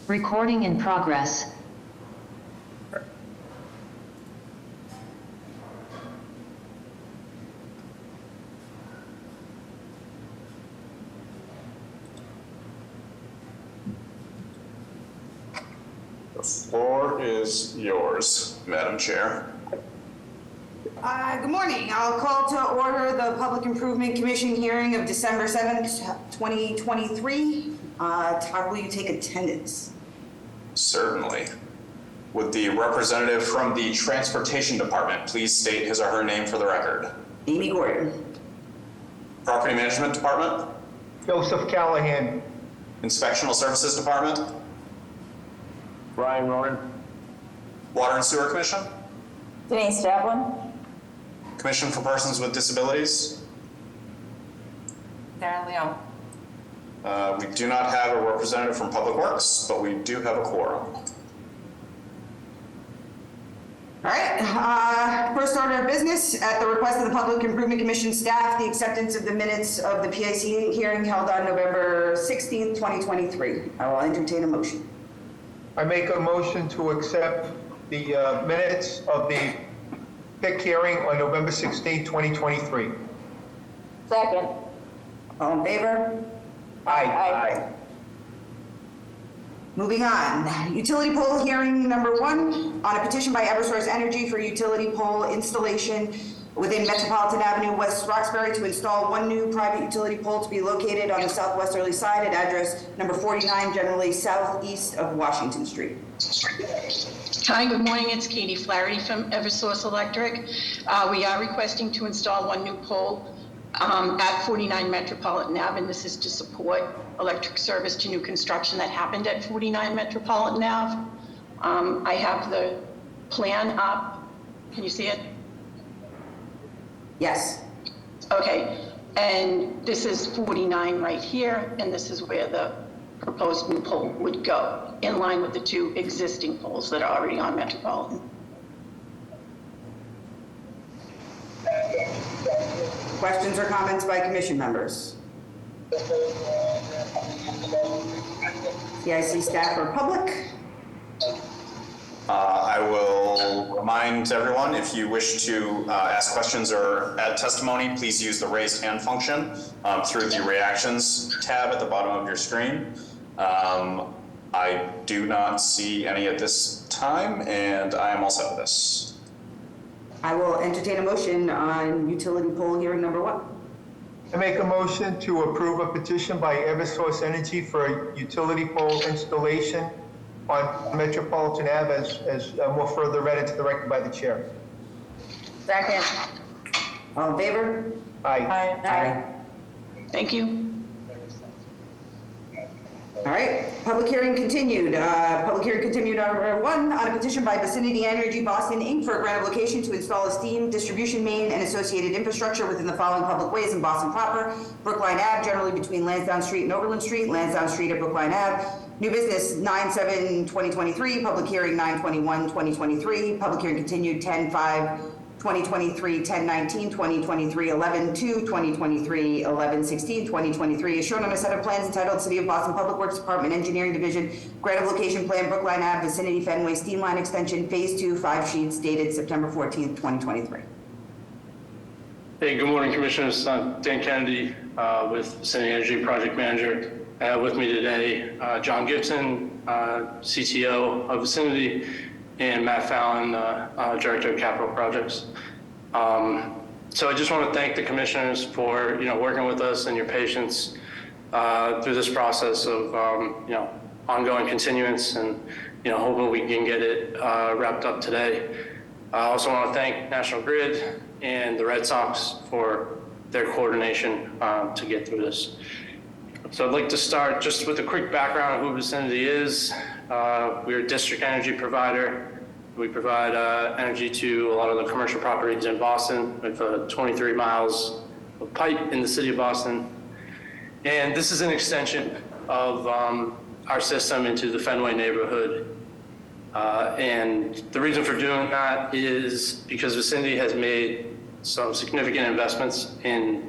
Recording in progress. The floor is yours, Madam Chair. Good morning. I'll call to order the Public Improvement Commission hearing of December 7th, 2023. Todd, will you take attendance? Certainly. Would the representative from the Transportation Department please state his or her name for the record? Amy Gordon. Property Management Department? Joseph Callahan. Inspectional Services Department? Brian Ronan. Water and Sewer Commission? Denise Devlin. Commission for Persons with Disabilities? Darren Leon. We do not have a representative from Public Works, but we do have a quorum. All right. First order of business, at the request of the Public Improvement Commission staff, the acceptance of the minutes of the PIC hearing held on November 16th, 2023. I will entertain a motion. I make a motion to accept the minutes of the PIC hearing on November 16, 2023. Second. All in favor? Aye. Moving on, utility pole hearing number 1 on a petition by Eversource Energy for utility pole installation within Metropolitan Avenue, West Roxbury, to install one new private utility pole to be located on the southwesterly side at address number 49, generally southeast of Washington Street. Hi, good morning. It's Katie Flaherty from Eversource Electric. We are requesting to install one new pole at 49 Metropolitan Ave, and this is to support electric service to new construction that happened at 49 Metropolitan Ave. I have the plan up. Can you see it? Yes. Okay, and this is 49 right here, and this is where the proposed new pole would go, in line with the 2 existing poles that are already on Metropolitan. Questions or comments by commission members? CIC staff or public? I will remind everyone, if you wish to ask questions or add testimony, please use the raised hand function through the reactions tab at the bottom of your screen. I do not see any at this time, and I am all set with this. I will entertain a motion on utility pole hearing number 1. I make a motion to approve a petition by Eversource Energy for a utility pole installation on Metropolitan Ave as more further read into the record by the chair. Second. All in favor? Aye. Thank you. All right, public hearing continued. Public hearing continued number 1 on a petition by Vicinity Energy Boston Inc. for a grant of location to install a steam distribution main and associated infrastructure within the following public ways in Boston proper: Brookline Ave, generally between Lansdowne Street and Overland Street, Lansdowne Street at Brookline Ave. New business 9/7/2023, public hearing 9/21/2023, public hearing continued 10/5/2023, 10/19, 2023, 11/2, 2023, 11/16, 2023, is shown on a set of plans entitled City of Boston Public Works Department Engineering Division, Grant of Location Plan, Brookline Ave, Vicinity Fenway Steam Line Extension, Phase 2, 5 sheets, dated September 14th, 2023. Hey, good morning, Commissioners. I'm Dan Kennedy with Vicinity Energy Project Manager. I have with me today John Gibson, CTO of Vicinity, and Matt Fallon, Director of Capital Projects. So I just want to thank the commissioners for working with us and your patience through this process of ongoing continuance, and hoping we can get it wrapped up today. I also want to thank National Grid and the Red Sox for their coordination to get through this. So I'd like to start just with a quick background of who Vicinity is. We're a district energy provider. We provide energy to a lot of the commercial properties in Boston with 23 miles of pipe in the city of Boston. And this is an extension of our system into the Fenway neighborhood. And the reason for doing that is because Vicinity has made some significant investments in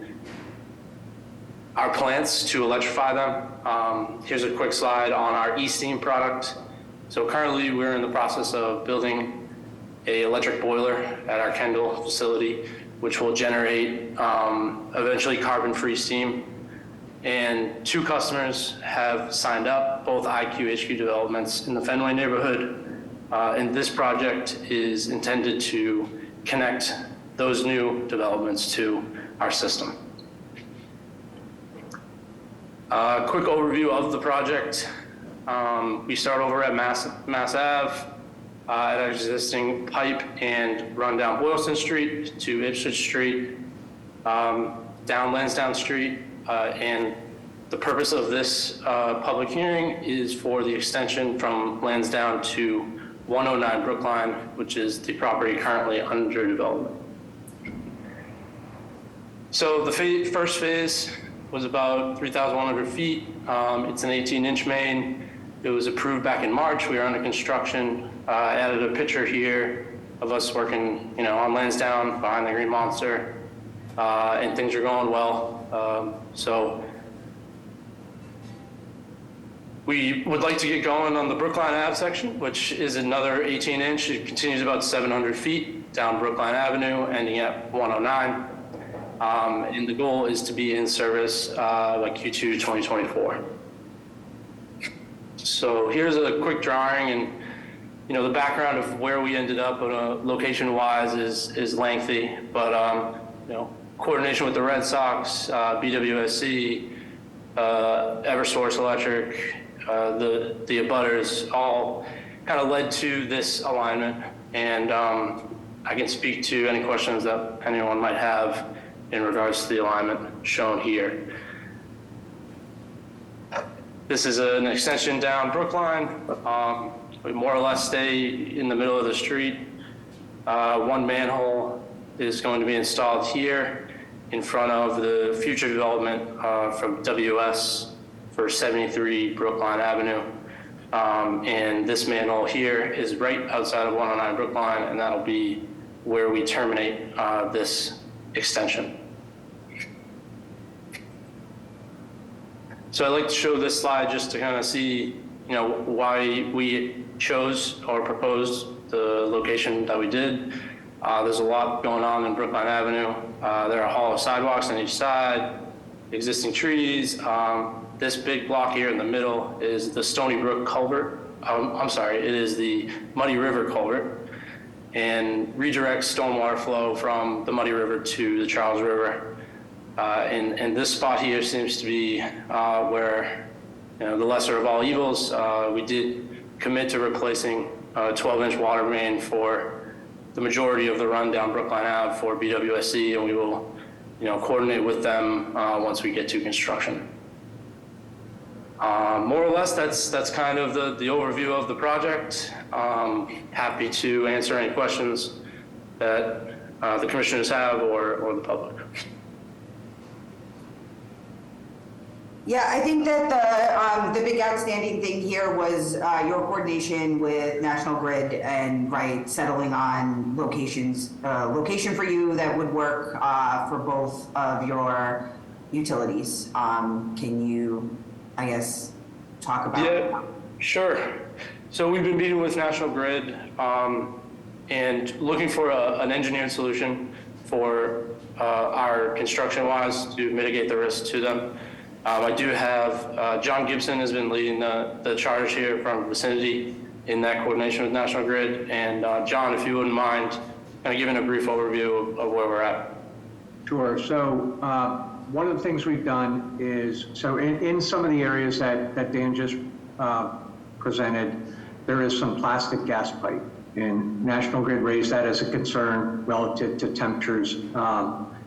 our plants to electrify them. Here's a quick slide on our eSteam product. So currently we're in the process of building a electric boiler at our Kendall facility, which will generate eventually carbon-free steam. And 2 customers have signed up, both IQ/HQ developments in the Fenway neighborhood. And this project is intended to connect those new developments to our system. Quick overview of the project. We start over at Mass Ave at our existing pipe and run down Boylston Street to Ipswich Street, down Lansdowne Street. And the purpose of this public hearing is for the extension from Lansdowne to 109 Brookline, which is the property currently under development. So the first phase was about 3,100 feet. It's an 18-inch main. It was approved back in March. We are under construction. I added a picture here of us working, on Lansdowne behind the Green Monster, and things are going well. So we would like to get going on the Brookline Ave section, which is another 18-inch. It continues about 700 feet down Brookline Avenue, ending at 109. And the goal is to be in service by Q2 2024. So here's a quick drawing, and the background of where we ended up location-wise is lengthy, but coordination with the Red Sox, BWSC, Eversource Electric, the abutters all kind of led to this alignment, and I can speak to any questions that anyone might have in regards to the alignment shown here. This is an extension down Brookline. We more or less stay in the middle of the street. 1 manhole is going to be installed here in front of the future development from WS for 73 Brookline Avenue. And this manhole here is right outside of 109 Brookline, and that'll be where we terminate this extension. So I'd like to show this slide just to kind of see, why we chose or proposed the location that we did. There's a lot going on in Brookline Avenue. There are hollow sidewalks on each side, existing trees. This big block here in the middle is the Stony Brook culvert. It is the Muddy River culvert, and redirects stormwater flow from the Muddy River to the Charles River. And this spot here seems to be where the lesser of all evils. We did commit to replacing a 12-inch water main for the majority of the run down Brookline Ave for BWSC, and we will coordinate with them once we get to construction. More or less, that's kind of the overview of the project. Happy to answer any questions that the commissioners have or the public. Yeah, I think that the big outstanding thing here was your coordination with National Grid and settling on location for you that would work for both of your utilities. Can you, I guess, talk about? Yeah, sure. So we've been meeting with National Grid and looking for an engineered solution for our construction-wise to mitigate the risk to them. I do have, John Gibson has been leading the charge here from Vicinity in that coordination with National Grid. And John, if you wouldn't mind kind of giving a brief overview of where we're at. Sure. So one of the things we've done is, so in some of the areas that Dan just presented, there is some plastic gas pipe. And National Grid raised that as a concern relative to temperatures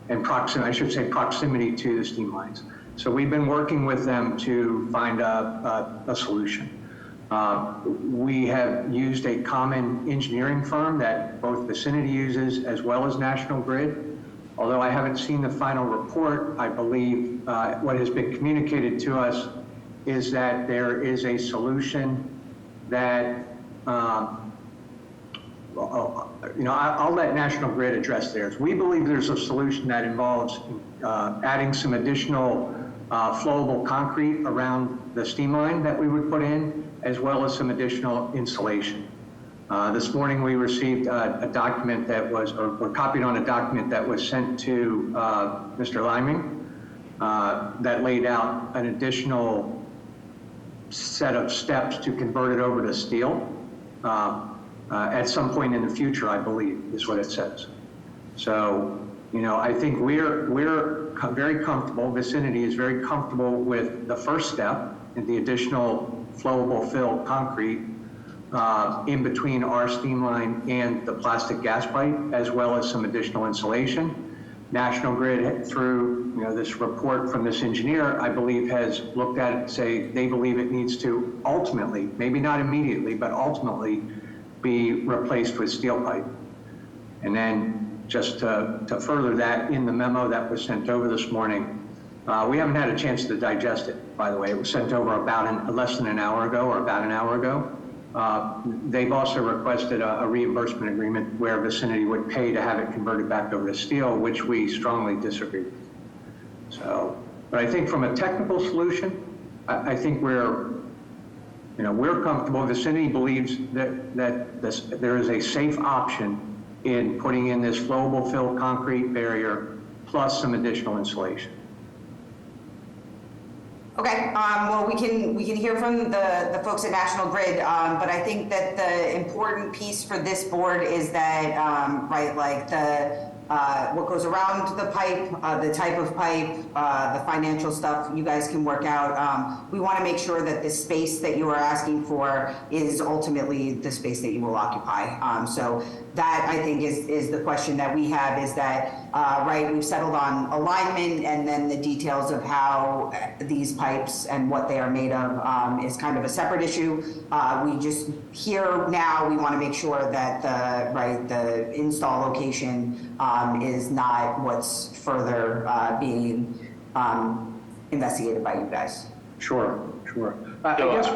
and proximity to the steam lines. So we've been working with them to find a solution. We have used a common engineering firm that both Vicinity uses as well as National Grid. Although I haven't seen the final report, I believe what has been communicated to us is that there is a solution that, I'll let National Grid address theirs. We believe there's a solution that involves adding some additional flowable concrete around the steam line that we would put in, as well as some additional insulation. This morning, we received a document that was, or copied on a document that was sent to Mr. Liming that laid out an additional set of steps to convert it over to steel at some point in the future, I believe, is what it says. So, you know, I think we're very comfortable, Vicinity is very comfortable with the first step, and the additional flowable fill concrete in between our steam line and the plastic gas pipe, as well as some additional insulation. National Grid, through this report from this engineer, I believe, has looked at it and say they believe it needs to ultimately, maybe not immediately, but ultimately be replaced with steel pipe. And then just to further that, in the memo that was sent over this morning, we haven't had a chance to digest it, by the way. It was sent over about less than an hour ago, or about an hour ago. They've also requested a reimbursement agreement where Vicinity would pay to have it converted back over to steel, which we strongly disagree with. So, but I think from a technical solution, I think we're comfortable. Vicinity believes that there is a safe option in putting in this flowable fill concrete barrier plus some additional insulation. Okay, well, we can hear from the folks at National Grid, but I think that the important piece for this board is that, right, like what goes around the pipe, the type of pipe, the financial stuff, you guys can work out. We want to make sure that the space that you are asking for is ultimately the space that you will occupy. So that, I think, is the question that we have, is that, right, we've settled on alignment, and then the details of how these pipes and what they are made of is kind of a separate issue. We just, here now, we want to make sure that the install location is not what's further being investigated by you guys. Sure. I So guess,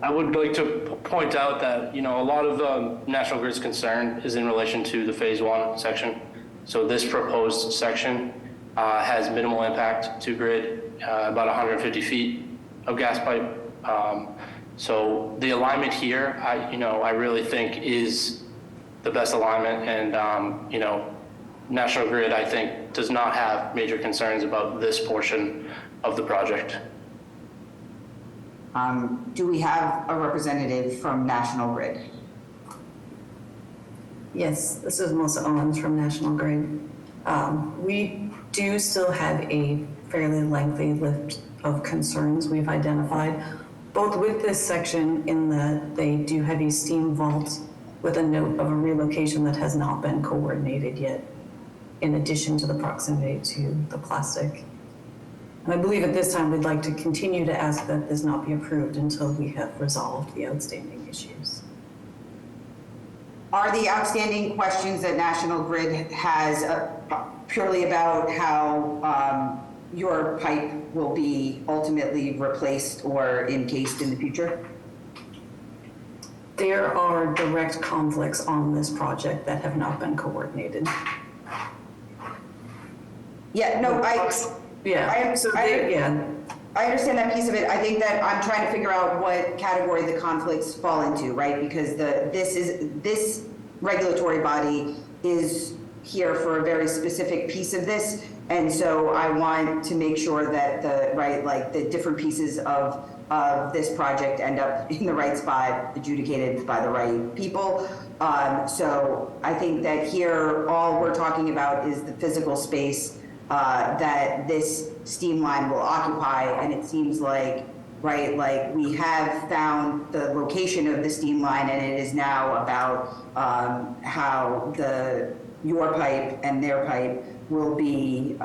I would like to point out that, a lot of National Grid's concern is in relation to the Phase 1 section. So this proposed section has minimal impact to grid, about 150 feet of gas pipe. So the alignment here, I really think is the best alignment, and, National Grid, I think, does not have major concerns about this portion of the project. Do we have a representative from National Grid? Yes, this is Melissa Owens from National Grid. We do still have a fairly lengthy list of concerns we've identified, both with this section in that they do have a steam vault with a note of a relocation that has not been coordinated yet, in addition to the proximity to the plastic. And I believe at this time we'd like to continue to ask that this not be approved until we have resolved the outstanding issues. Are the outstanding questions that National Grid has purely about how your pipe will be ultimately replaced or encased in the future? There are direct conflicts on this project that have not been coordinated. Yeah, no, Yeah, so yeah. I understand that piece of it. I think that I'm trying to figure out what category the conflicts fall into, right? Because this regulatory body is here for a very specific piece of this, and so I want to make sure that the different pieces of this project end up in the right spot, adjudicated by the right people. So I think that here, all we're talking about is the physical space that this steam line will occupy, and it seems like, we have found the location of the steam line, and it is now about how your pipe and their pipe will be,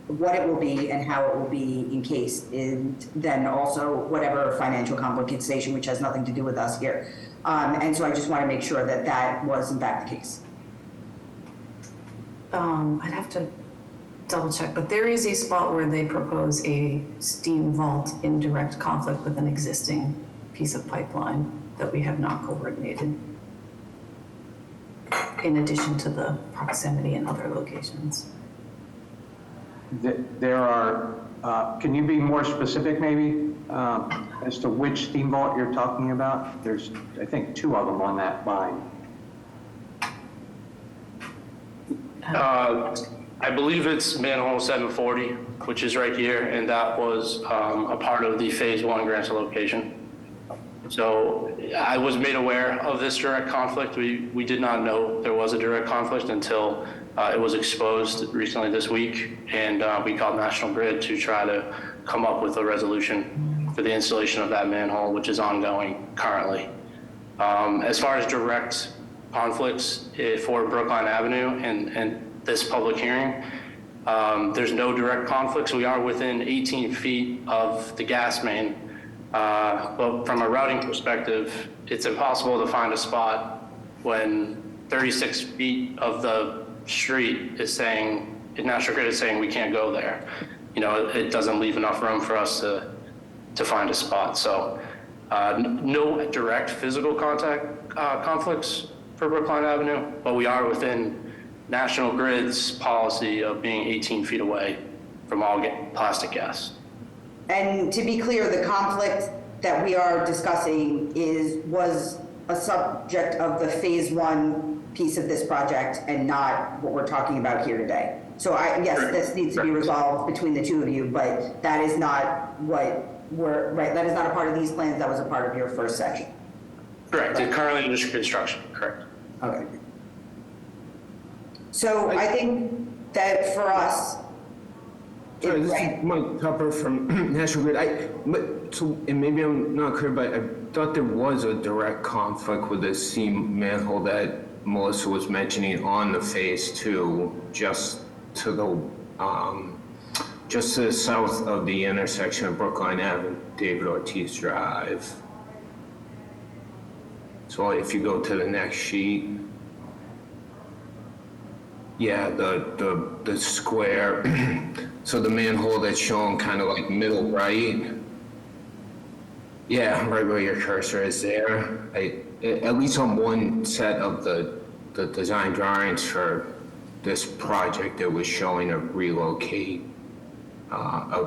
what it will be and how it will be encased, and then also whatever financial compensation, which has nothing to do with us here. And so I just want to make sure that that was in fact the case. I'd have to double check, but there is a spot where they propose a steam vault in direct conflict with an existing piece of pipeline that we have not coordinated, in addition to the proximity in other locations. there are Can you be more specific maybe as to which steam vault you're talking about? There's, I think, 2 of them on that line. I believe it's manhole 740, which is right here, and that was a part of the Phase 1 grant location. So I was made aware of this direct conflict. We did not know there was a direct conflict until it was exposed recently this week, and we called National Grid to try to come up with a resolution for the installation of that manhole, which is ongoing currently. As far as direct conflicts for Brookline Avenue and this public hearing, there's no direct conflicts. We are within 18 feet of the gas main. But from a routing perspective, it's impossible to find a spot when 36 feet of the street is saying, National Grid is saying we can't go there. You know, it doesn't leave enough room for us to find a spot. So no direct physical contact conflicts for Brookline Avenue, but we are within National Grid's policy of being 18 feet away from all plastic gas. And to be clear, the conflict that we are discussing was a subject of the Phase 1 piece of this project and not what we're talking about here today. So yes, this needs to be resolved between the 2 of you, but that is not that is not a part of these plans. That was a part of your first section. Correct. It's currently under construction. Correct. Okay. So I think that for us, Sorry, this right. is Mike Tupper from National Grid. And maybe I'm not clear, but I thought there was a direct conflict with the steam manhole that Melissa was mentioning on the Phase 2, just to the south of the intersection of Brookline Avenue, David Ortiz Drive. So if you go to the next sheet, yeah, the square. So the manhole that's shown kind of like middle right. Yeah, right where your cursor is there. At least on one set of the design drawings for this project, it was showing a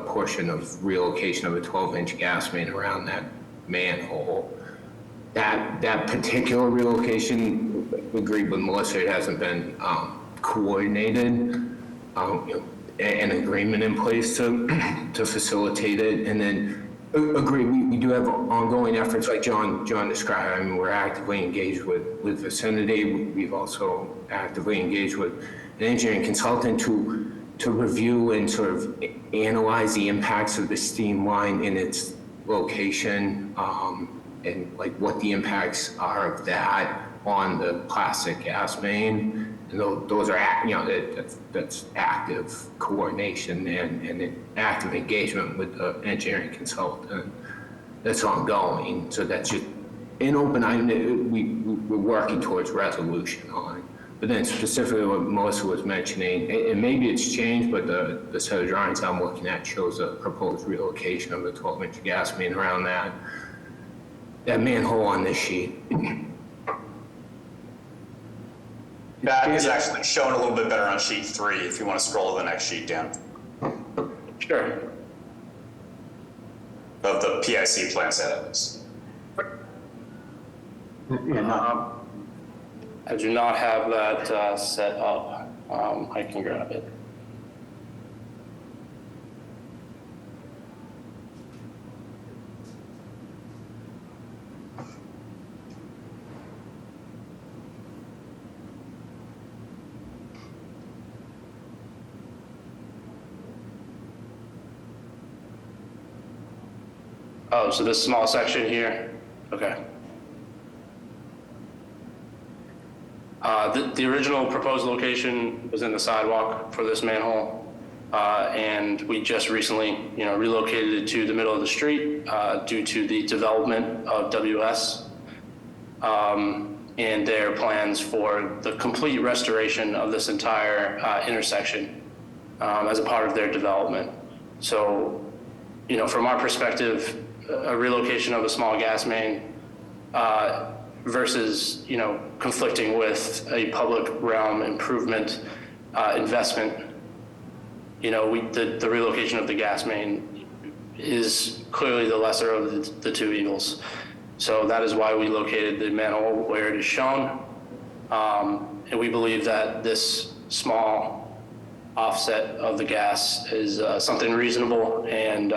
portion of relocation of a 12-inch gas main around that manhole. That particular relocation, agreed with Melissa, it hasn't been coordinated. An agreement in place to facilitate it, and then agree. We do have ongoing efforts, like John described. I mean, we're actively engaged with Vicinity. We've also actively engaged with an engineering consultant to review and sort of analyze the impacts of the steam line in its location, and like what the impacts are of that on the plastic gas main. And those are, that's active coordination and active engagement with the engineering consultant. That's ongoing. So that's just an open item that we're working towards resolution on. But then specifically what Melissa was mentioning, and maybe it's changed, but the set of drawings I'm looking at shows a proposed relocation of the 12-inch gas main around that manhole on this sheet. That is actually shown a little bit better on sheet 3, if you want to scroll to the next sheet, Dan. Sure. Of the PIC plan set at least. I do not have that set up. I can grab it. Oh, so this small section here? Okay. The original proposed location was in the sidewalk for this manhole, and we just recently, relocated it to the middle of the street due to the development of WS and their plans for the complete restoration of this entire intersection as a part of their development. So, from our perspective, a relocation of a small gas main versus, conflicting with a public realm improvement investment the relocation of the gas main is clearly the lesser of the two evils. So that is why we located the manhole where it is shown. And we believe that this small offset of the gas is something reasonable and,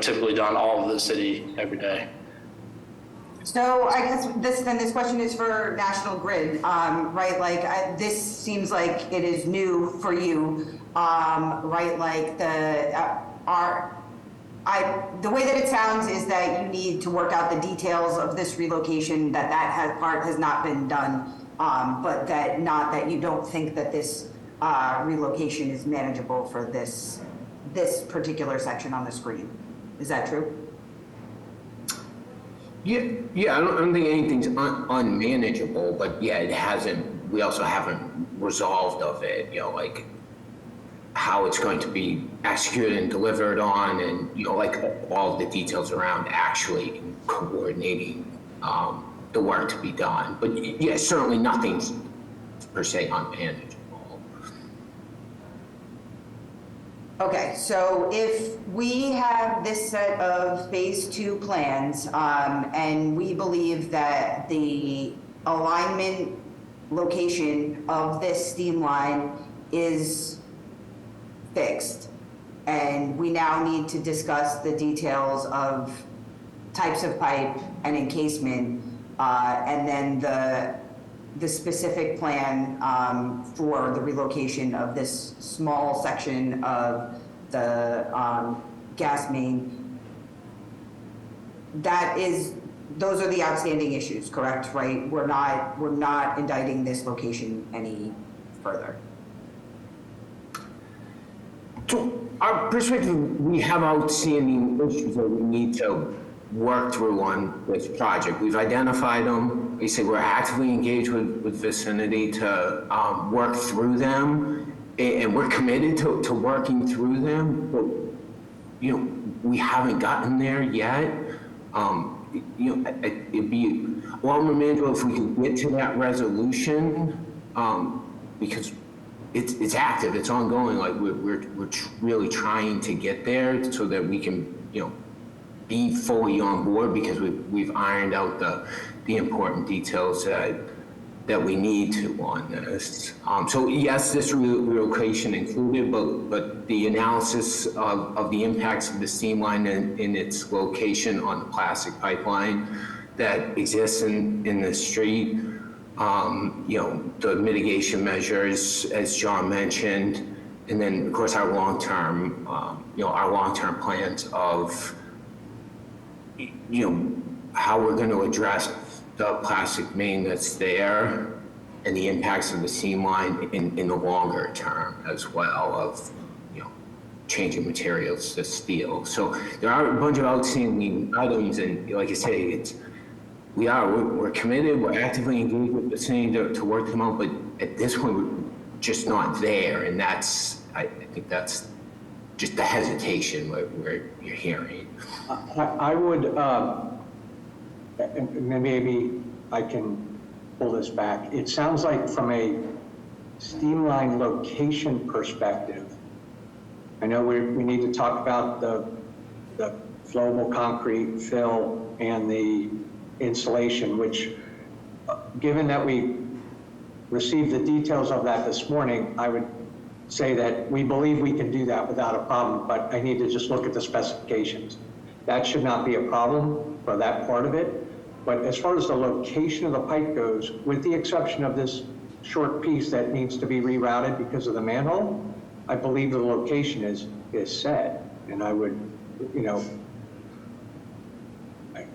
typically done all over the city every day. So I guess this question is for National Grid, right? Like this seems like it is new for you, right? Like the way that it sounds is that you need to work out the details of this relocation, part has not been done, but not that you don't think that this relocation is manageable for this particular section on the screen. Is that true? Yeah, I don't think anything's unmanageable, but yeah, we also haven't resolved of it, like how it's going to be executed and delivered on, and, like all the details around actually coordinating the work to be done. But yeah, certainly nothing's per se unmanageable. Okay, so if we have this set of phase 2 plans, and we believe that the alignment location of this steam line is fixed, and we now need to discuss the details of types of pipe and encasement, and then the specific plan for the relocation of this small section of the gas main. Those are the outstanding issues, correct? Right? We're not indicting this location any further. So our perspective, we have outstanding issues that we need to work through on this project. We've identified them. We say we're actively engaged with Vicinity to work through them, and we're committed to working through them, but we haven't gotten there yet. It'd be a lot more manageable if we could get to that resolution, because it's active, it's ongoing. Like we're really trying to get there so that we can be fully on board, because we've ironed out the important details that we need to on this. So yes, this relocation included, but the analysis of the impacts of the steam line and its location on the plastic pipeline that exists in the street, the mitigation measures, as John mentioned, and then of course our long-term plans of how we're going to address the plastic main that's there and the impacts of the steam line in the longer term as well, of changing materials to steel. So there are a bunch of outstanding items, and like I say, we're committed, we're actively engaged with the city to work them out, but at this point we're just not there, and I think that's just the hesitation where you're hearing. I would, maybe I can pull this back. It sounds like from a steam line location perspective, I know we need to talk about the flowable concrete fill and the insulation, which, given that we received the details of that this morning, I would say that we believe we can do that without a problem, but I need to just look at the specifications. That should not be a problem for that part of it. But as far as the location of the pipe goes, with the exception of this short piece that needs to be rerouted because of the manhole, I believe the location is set. And I would,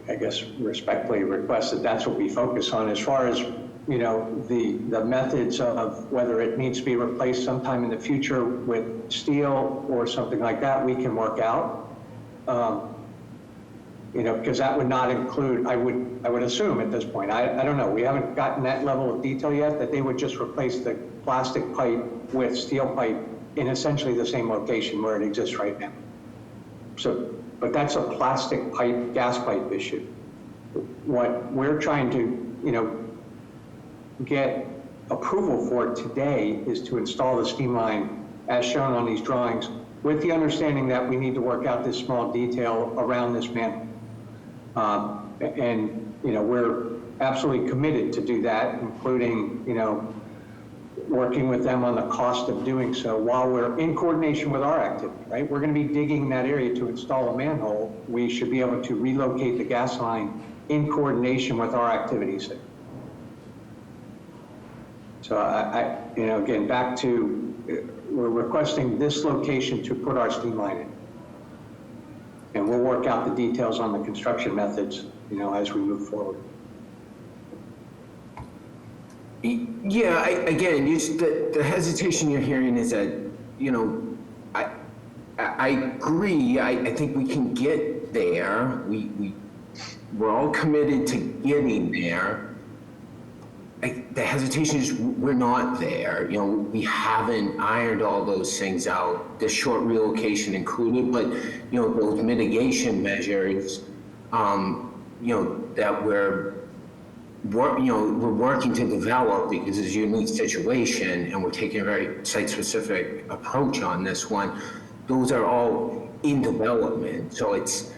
I guess respectfully request that that's what we focus on. As far as, the methods of whether it needs to be replaced sometime in the future with steel or something like that, we can work out. Because that would not include, I would assume at this point, I don't know, we haven't gotten that level of detail yet, that they would just replace the plastic pipe with steel pipe in essentially the same location where it exists right now. So, but that's a plastic pipe, gas pipe issue. What we're trying to, get approval for today is to install the steam line as shown on these drawings, with the understanding that we need to work out this small detail around this manhole. And, you know, we're absolutely committed to do that, including, you know, working with them on the cost of doing so while we're in coordination with our activity, right? We're going to be digging that area to install a manhole. We should be able to relocate the gas line in coordination with our activities there. So I you know, again, back to, we're requesting this location to put our steam line in. And we'll work out the details on the construction methods, you know, as we move forward. Yeah, again, the hesitation you're hearing is that, you know, I agree. I think we can get there. We're all committed to getting there. The hesitation is we're not there. You know, we haven't ironed all those things out, the short relocation included, but, you know, those mitigation measures, you know, that we're working to develop because it's a unique situation and we're taking a very site-specific approach on this one. Those are all in development. So it's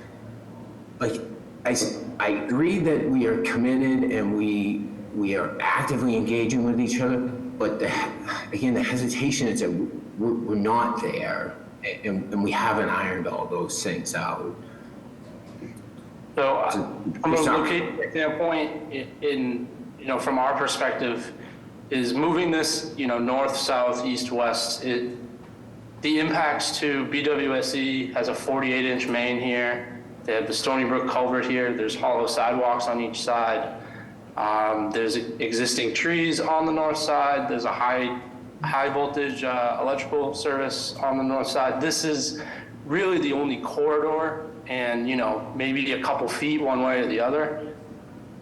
like, I agree that we are committed and we are actively engaging with each other, but again, the hesitation is that we're not there and we haven't ironed all those things out. So from a location standpoint, in, you know, from our perspective, is moving this, you know, north, south, east, west, the impacts to BWSE has a 48-inch main here. They have the Stony Brook culvert here. There's hollow sidewalks on each side. There's existing trees on the north side. There's a high voltage electrical service on the north side. This is really the only corridor, and, you know, maybe a couple feet one way or the other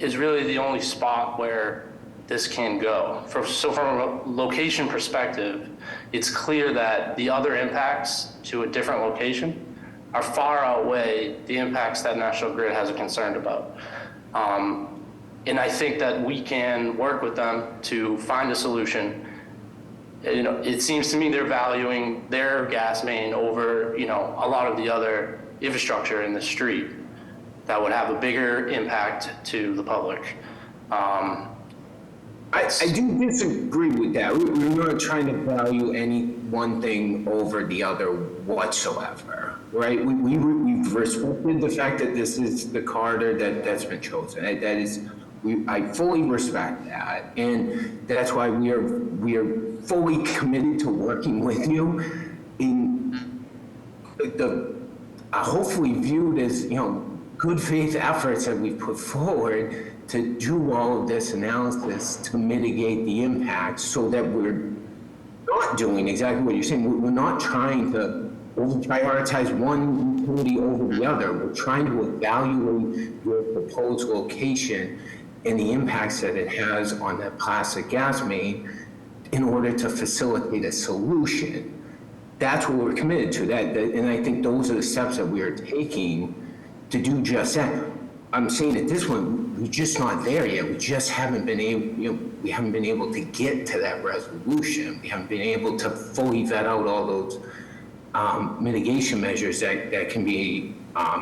is really the only spot where this can go. So from a location perspective, it's clear that the other impacts to a different location are far outweigh the impacts that National Grid has a concern about. And I think that we can work with them to find a solution. You know, it seems to me they're valuing their gas main over, you know, a lot of the other infrastructure in the street that would have a bigger impact to the public. I do disagree with that. We're not trying to value any one thing over the other whatsoever, right? We've respected the fact that this is the corridor that's been chosen. That is, I fully respect that, and that's why we are fully committed to working with you in the hopefully viewed as, you know, good faith efforts that we've put forward to do all of this analysis to mitigate the impacts so that we're not doing exactly what you're saying. We're not trying to prioritize one utility over the other. We're trying to evaluate your proposed location and the impacts that it has on that plastic gas main in order to facilitate a solution. That's what we're committed to. And I think those are the steps that we are taking to do just that. I'm saying at this one, we're just not there yet. We just haven't been able, you know, we haven't been able to get to that resolution. We haven't been able to fully vet out all those mitigation measures that can be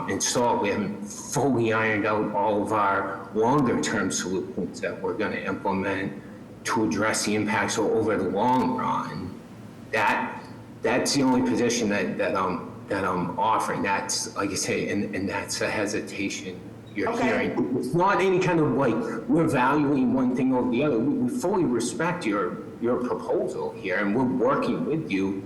installed. We haven't fully ironed out all of our longer term solutions that we're going to implement to address the impacts over the long run. That's the only position that I'm offering. That's, like I say, and that's a hesitation you're hearing. It's not any kind of like we're valuing one thing over the other. We fully respect your proposal here, and we're working with you.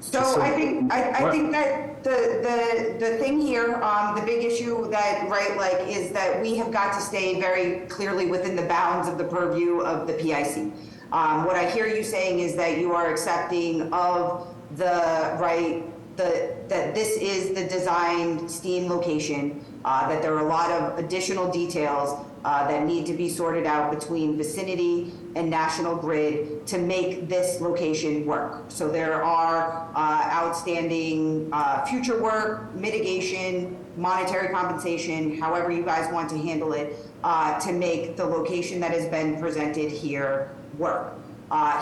So I think that the thing here, the big issue that, right, like, is that we have got to stay very clearly within the bounds of the purview of the PIC. What I hear you saying is that you are accepting of the, right, that this is the designed steam location, that there are a lot of additional details that need to be sorted out between Vicinity and National Grid to make this location work. So there are outstanding future work, mitigation, monetary compensation, however you guys want to handle it, to make the location that has been presented here work.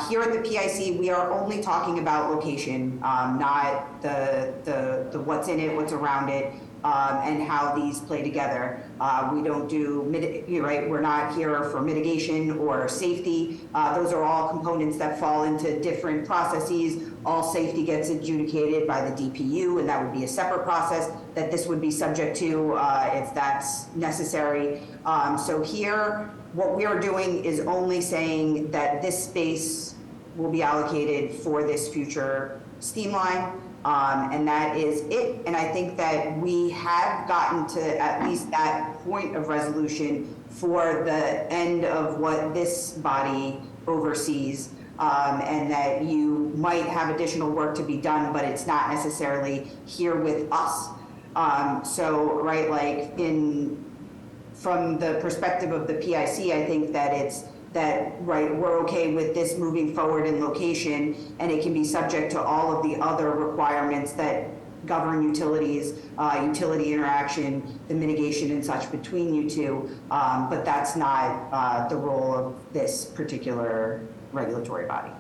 Here at the PIC, we are only talking about location, not the what's in it, what's around it, and how these play together. We don't do, right, we're not here for mitigation or safety. Those are all components that fall into different processes. All safety gets adjudicated by the DPU, and that would be a separate process that this would be subject to if that's necessary. So here, what we are doing is only saying that this space will be allocated for this future steam line. And that is it. And I think that we have gotten to at least that point of resolution for the end of what this body oversees. And that you might have additional work to be done, but it's not necessarily here with us. So, right, like from the perspective of the PIC, I think that it's that, right, we're okay with this moving forward in location, and it can be subject to all of the other requirements that govern utilities, utility interaction, the mitigation and such between you two, but that's not the role of this particular regulatory body.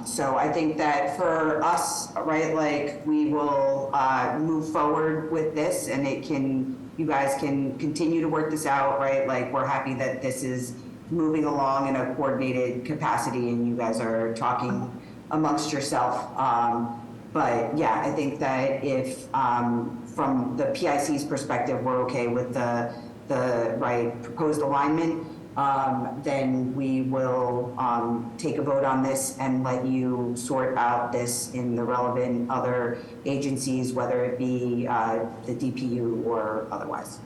So I think that for us, right, like we will move forward with this, and you guys can continue to work this out, right? Like we're happy that this is moving along in a coordinated capacity, and you guys are talking amongst yourself. But yeah, I think that if from the PIC's perspective, we're okay with the right proposed alignment, then we will take a vote on this and let you sort out this in the relevant other agencies, whether it be the DPU or otherwise.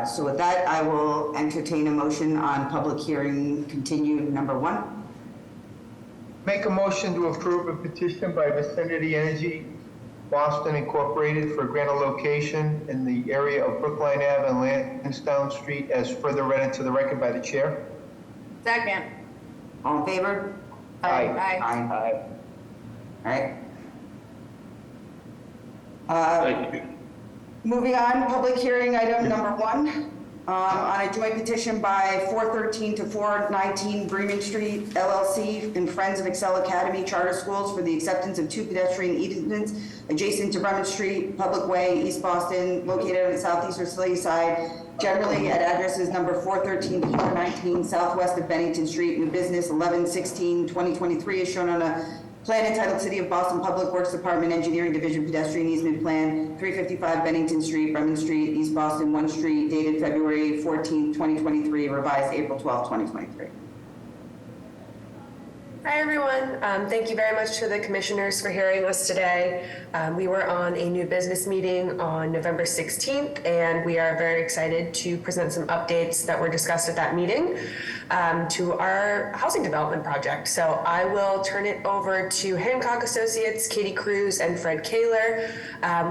So with that, I will entertain a motion on public hearing continued number 1. Make a motion to approve a petition by Vicinity Energy Boston Incorporated for grant a location in the area of Brookline Ave and Lansdowne Street as further read into the record by the chair. Second. All in favor? Aye. Aye. All right. Thank you. Moving on, public hearing item number 1, on a joint petition by 413 to 419 Bremen Street LLC and Friends of Excel Academy Charter Schools for the acceptance of 2 pedestrian easements adjacent to Bremen Street, Public Way, East Boston, located on the southeastern Scilly side, generally at addresses number 413 to 419 southwest of Bennington Street, new business 11/16/2023 is shown on a plan entitled City of Boston Public Works Department Engineering Division Pedestrian Easement Plan, 355 Bennington Street, Bremen Street, East Boston, 1 Street, dated February 14, 2023, revised April 12, 2023. Hi, everyone. Thank you very much to the commissioners for hearing us today. We were on a new business meeting on November 16th, and we are very excited to present some updates that were discussed at that meeting to our housing development project. So I will turn it over to Hancock Associates, Katie Cruz, and Fred Kaler.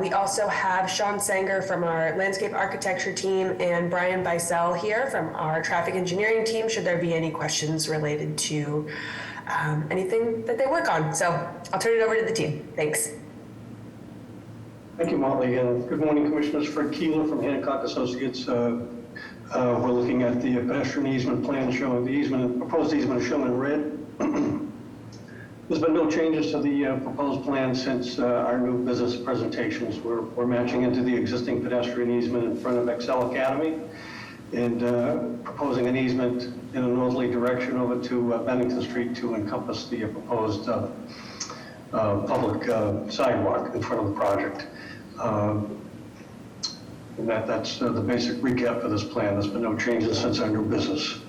We also have Sean Sanger from our landscape architecture team and Brian Bisel here from our traffic engineering team, should there be any questions related to anything that they work on. So I'll turn it over to the team. Thanks. Thank you, Molly. Good morning, Commissioners. Fred Keeler from Hancock Associates. We're looking at the pedestrian easement plan showing the easement, proposed easement is shown in red. There's been no changes to the proposed plan since our new business presentations. We're matching into the existing pedestrian easement in front of Excel Academy and proposing an easement in a northerly direction over to Bennington Street to encompass the proposed public sidewalk in front of the project. And that's the basic recap for this plan. There's been no changes since our new business.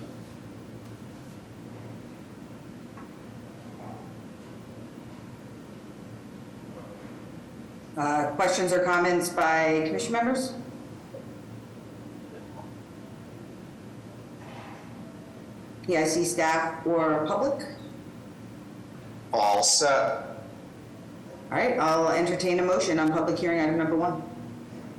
Questions or comments by commission members? PIC staff or public? All set. All right, I'll entertain a motion on public hearing item number 1.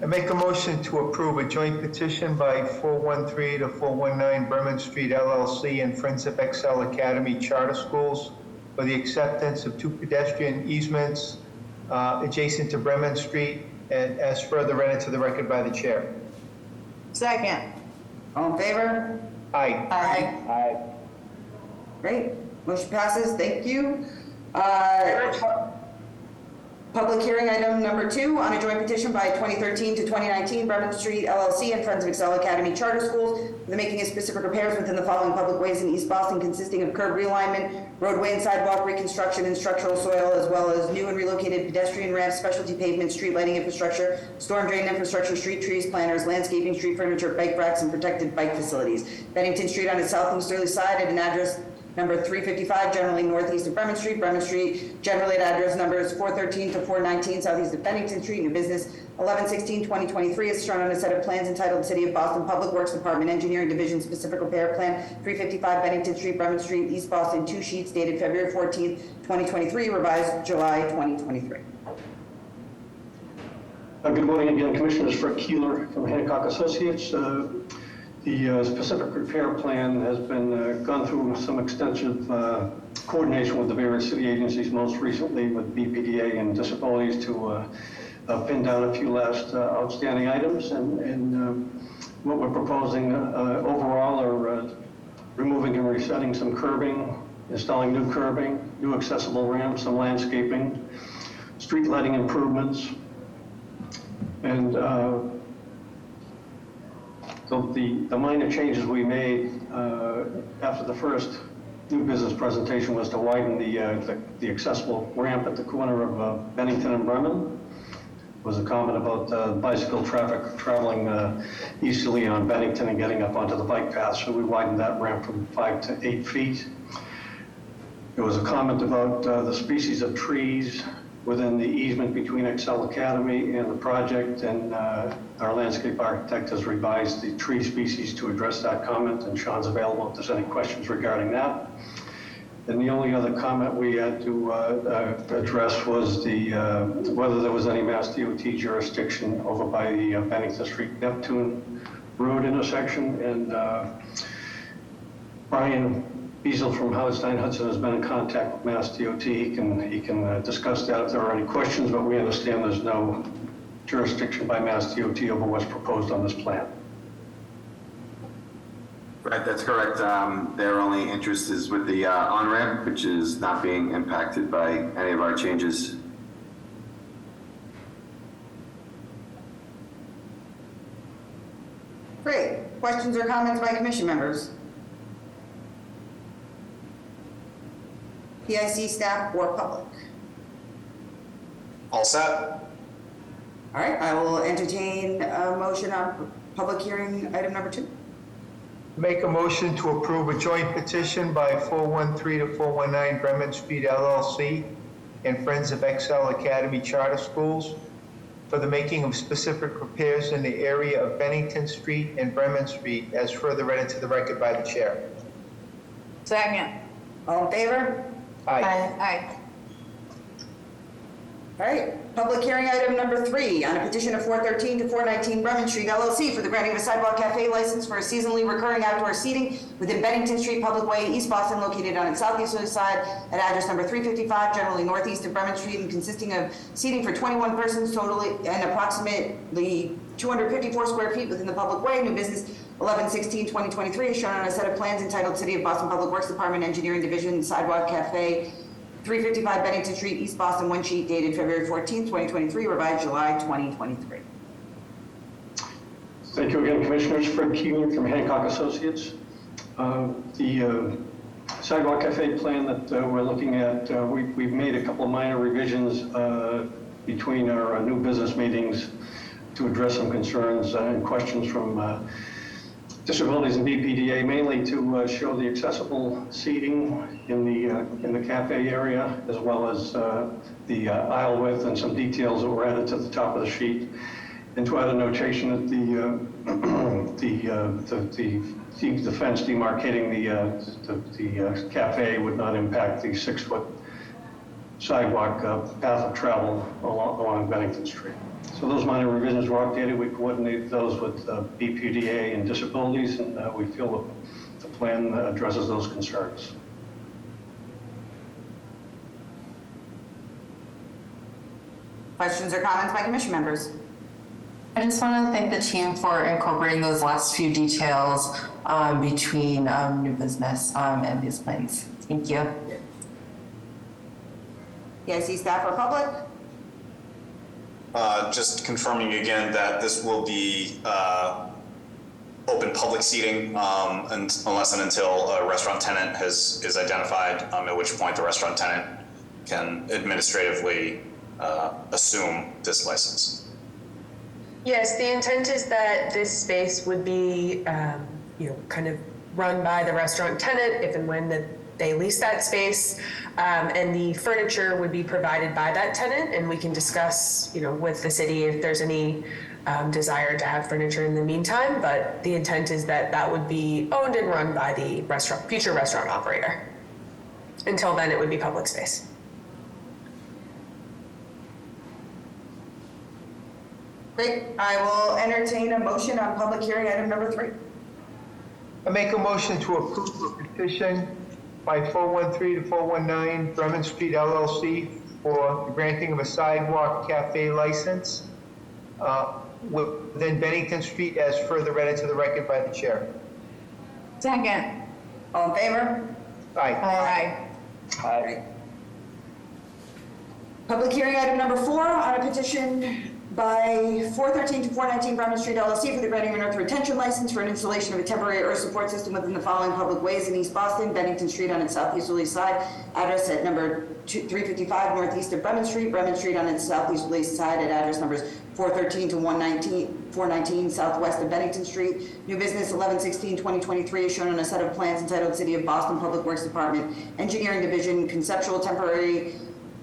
I make a motion to approve a joint petition by 413 to 419 Bremen Street LLC and Friends of Excel Academy Charter Schools for the acceptance of 2 pedestrian easements adjacent to Bremen Street, and as further read into the record by the chair. Second. All in favor? Aye. Aye. Great, motion passes, thank you. Public hearing item number 2 on a joint petition by 2013 to 2019 Bremen Street LLC and Friends of Excel Academy Charter Schools for the making of specific repairs within the following public ways in East Boston, consisting of curb realignment, roadway and sidewalk reconstruction and structural soil, as well as new and relocated pedestrian ramps, specialty pavement, street lighting infrastructure, storm drain infrastructure, street trees, planters, landscaping, street furniture, bike racks, and protected bike facilities. Bennington Street on its southeasterly side at an address number 355, generally northeast of Bremen Street, generally at address numbers 413 to 419, southeast of Bennington Street, new business 11/16/2023, is shown on a set of plans entitled City of Boston Public Works Department Engineering Division Specific Repair Plan, 355 Bennington Street, Bremen Street, East Boston, 2 sheets dated February 14th, 2023, revised July 2023. Good morning again, Commissioners. Fred Keeler from Hancock Associates. The specific repair plan has been gone through some extensive coordination with the various city agencies, most recently with BPDA and disabilities to pin down a few last outstanding items. And what we're proposing overall are removing and resetting some curbing, installing new curbing, new accessible ramps, some landscaping, street lighting improvements, and so the minor changes we made after the first new business presentation was to widen the accessible ramp at the corner of Bennington and Bremen. Was a comment about bicycle traffic traveling easterly on Bennington and getting up onto the bike path, so we widened that ramp from 5 to 8 feet. There was a comment about the species of trees within the easement between Excel Academy and the project, and our landscape architect has revised the tree species to address that comment, and Sean's available if there's any questions regarding that. And the only other comment we had to address was whether there was any Mass DOT jurisdiction over by the Bennington Street Neptune Road intersection, and Brian Beazle from Howard Stein Hudson has been in contact with Mass DOT. He can discuss that if there are any questions, but we understand there's no jurisdiction by Mass DOT over what's proposed on this plan. Right, that's correct. Their only interest is with the on-ramp, which is not being impacted by any of our changes. Great, questions or comments by commission members? PIC staff or public? All set? All right, I will entertain a motion on public hearing item number 2. Make a motion to approve a joint petition by 413 to 419 Bremen Street LLC and Friends of Excel Academy Charter Schools for the making of specific repairs in the area of Bennington Street and Bremen Street, as further read into the record by the chair. Second. All in favor? Aye. Aye. All right, public hearing item number 3 on a petition of 413 to 419 Bremen Street LLC for the granting of a sidewalk cafe license for a seasonally recurring outdoor seating within Bennington Street Public Way, East Boston, located on its southeasterly side at address number 355, generally northeast of Bremen Street, and consisting of seating for 21 persons totally and approximately 254 square feet within the public way. New business 11/16/2023 is shown on a set of plans entitled City of Boston Public Works Department Engineering Division Sidewalk Cafe, 355 Bennington Street, East Boston, 1 sheet dated February 14th, 2023, revised July 2023. Thank you again, Commissioners. Fred Keeler from Hancock Associates. The sidewalk cafe plan that we're looking at, we've made a couple of minor revisions between our new business meetings to address some concerns and questions from disabilities and BPDA, mainly to show the accessible seating in the cafe area, as well as the aisle width and some details that were added to the top of the sheet, and to add a notation that the fence demarcating the cafe would not impact the 6-foot sidewalk path of travel along Bennington Street. So those minor revisions were updated. We coordinated those with BPDA and disabilities, and we feel the plan addresses those concerns. Questions or comments by commission members? I just want to thank the team for incorporating those last few details between new business and these plans. Thank you. PIC staff or public? Just confirming again that this will be open public seating unless and until a restaurant tenant is identified, at which point the restaurant tenant can administratively assume this license. Yes, the intent is that this space would be, kind of run by the restaurant tenant if and when they lease that space, and the furniture would be provided by that tenant, and we can discuss, with the city if there's any desire to have furniture in the meantime, but the intent is that that would be owned and run by the future restaurant operator. Until then, it would be public space. Great. I will entertain a motion on public hearing item number 3. I make a motion to approve a petition by 413 to 419 Bremen Street LLC for the granting of a sidewalk cafe license within Bennington Street as further read into the record by the chair. Second. All in favor? Aye. Aye. Public hearing item number 4 on a petition by 413 to 419 Bremen Street LLC for the granting of an earth retention license for an installation of a temporary earth support system within the following public ways in East Boston: Bennington Street on its southeasterly side, address at number 355 northeast of Bremen Street on its southeasterly side at address numbers 413 to 419 southwest of Bennington Street. New business 11/16/2023 is shown on a set of plans entitled City of Boston Public Works Department, Engineering Division, Conceptual Temporary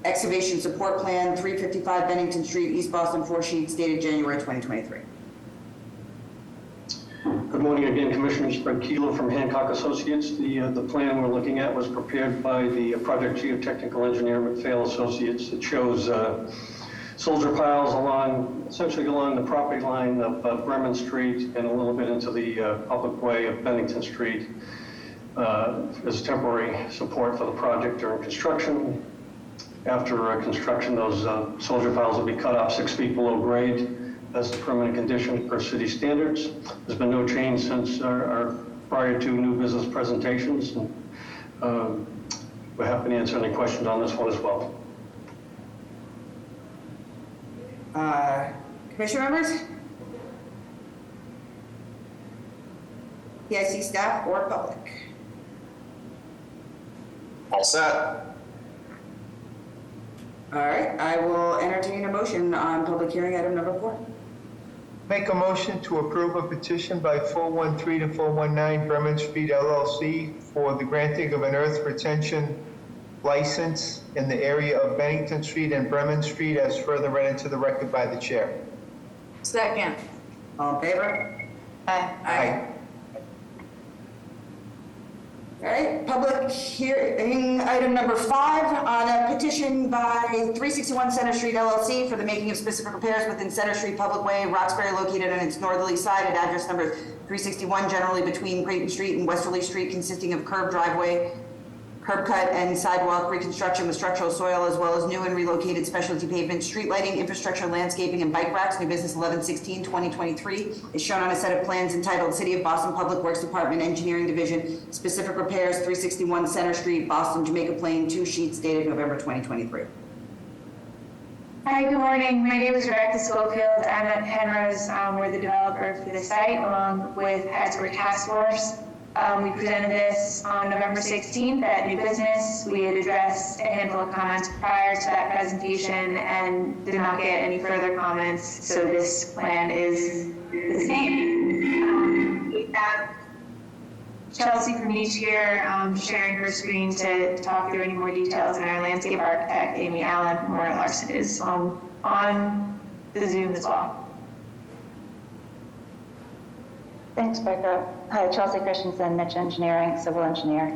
Excavation Support Plan, 355 Bennington Street, East Boston, 4 sheets, dated January 2023. Good morning again, Commissioners. Fred Keeler from Hancock Associates. The plan we're looking at was prepared by the project geotechnical engineer McPhail Associates. It shows soldier piles essentially along the property line of Bremen Street and a little bit into the public way of Bennington Street as temporary support for the project during construction. After construction, those soldier piles will be cut off 6 feet below grade. That's the permanent condition per city standards. There's been no change since our prior to new business presentations. And, we're happy to answer any questions on this one as well. Commission members? PIC staff or public? All set. All right, I will entertain a motion on public hearing item number 4. Make a motion to approve a petition by 413 to 419 Bremen Street LLC for the granting of an earth retention license in the area of Bennington Street and Bremen Street as further read into the record by the chair. Second. All in favor? Aye. All right, public hearing item number 5 on a petition by 361 Center Street LLC for the making of specific repairs within Center Street Public Way, Roxbury, located on its northerly side at address number 361, generally between Creighton Street and Westerly Street, consisting of curb driveway, curb cut, and sidewalk reconstruction with structural soil, as well as new and relocated specialty pavement, street lighting, infrastructure, landscaping, and bike racks. New business 11/16/2023 is shown on a set of plans entitled City of Boston Public Works Department, Engineering Division, Specific Repairs, 361 Center Street, Boston, Jamaica Plain, 2 sheets, dated November 2023. Hi, good morning. My name is Rebecca Schofield. I'm at Penrose. We're the developer for the site, along with Hattiesburg Task Force. We presented this on November 16th at New Business. We had addressed a handful of comments prior to that presentation and did not get any further comments, so this plan is the same. We have Chelsea from Each here sharing her screen to talk through any more details, and our landscape architect, Amy Allen from Warren Larson, is on the Zoom as well. Thanks, Becca. Hi, Chelsea Christensen, Mitch Engineering, civil engineer.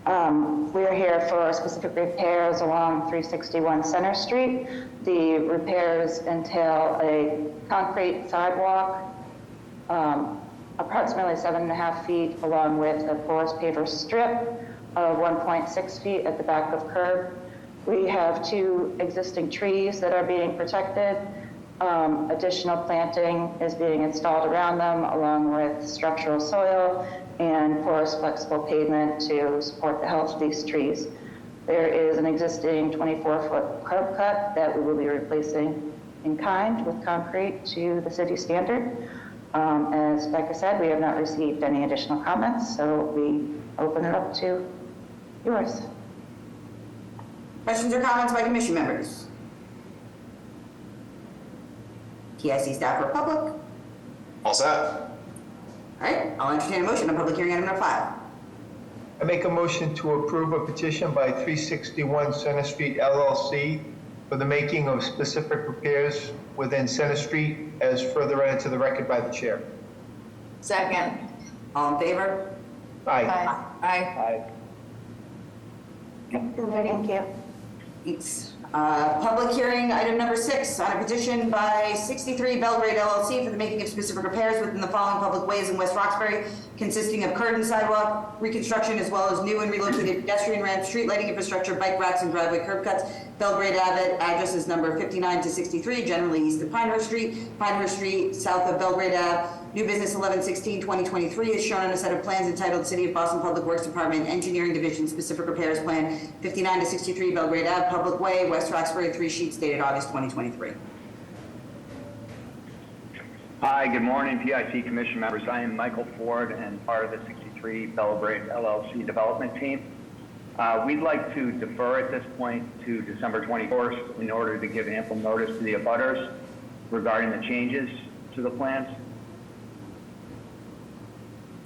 We are here for specific repairs along 361 Center Street. The repairs entail a concrete sidewalk, approximately 7.5 feet, along with a porous paver strip of 1.6 feet at the back of curb, We have 2 existing trees that are being protected. Additional planting is being installed around them, along with structural soil and porous flexible pavement to support the health of these trees. There is an existing 24-foot curb cut that we will be replacing in kind with concrete to the city standard. As Becca said, we have not received any additional comments, so we open it up to yours. Questions or comments by commission members? PIC staff or public? All set. All right, I'll entertain a motion on public hearing item number 5. I make a motion to approve a petition by 361 Center Street LLC for the making of specific repairs within Center Street as further read into the record by the chair. Second. All in favor? Aye. Aye. Thank you. Thanks. Public hearing item number 6 on a petition by 63 Belgrade LLC for the making of specific repairs within the following public ways in West Roxbury, consisting of curb and sidewalk reconstruction as well as new and relocated pedestrian ramps, street lighting infrastructure, bike racks, and driveway curb cuts. Belgrade Ave, address is number 59 to 63, generally east of Pinehurst Street, south of Belgrade Ave. New business 11/16/2023 is shown on a set of plans entitled City of Boston Public Works Department Engineering Division Specific Repairs Plan 59 to 63 Belgrade Ave, Public Way, West Roxbury, 3 sheets dated August 2023. Hi, good morning, PIC Commission members. I am Michael Ford and part of the 63 Belgrade LLC development team. We'd like to defer at this point to December 21st in order to give ample notice to the abutters regarding the changes to the plans.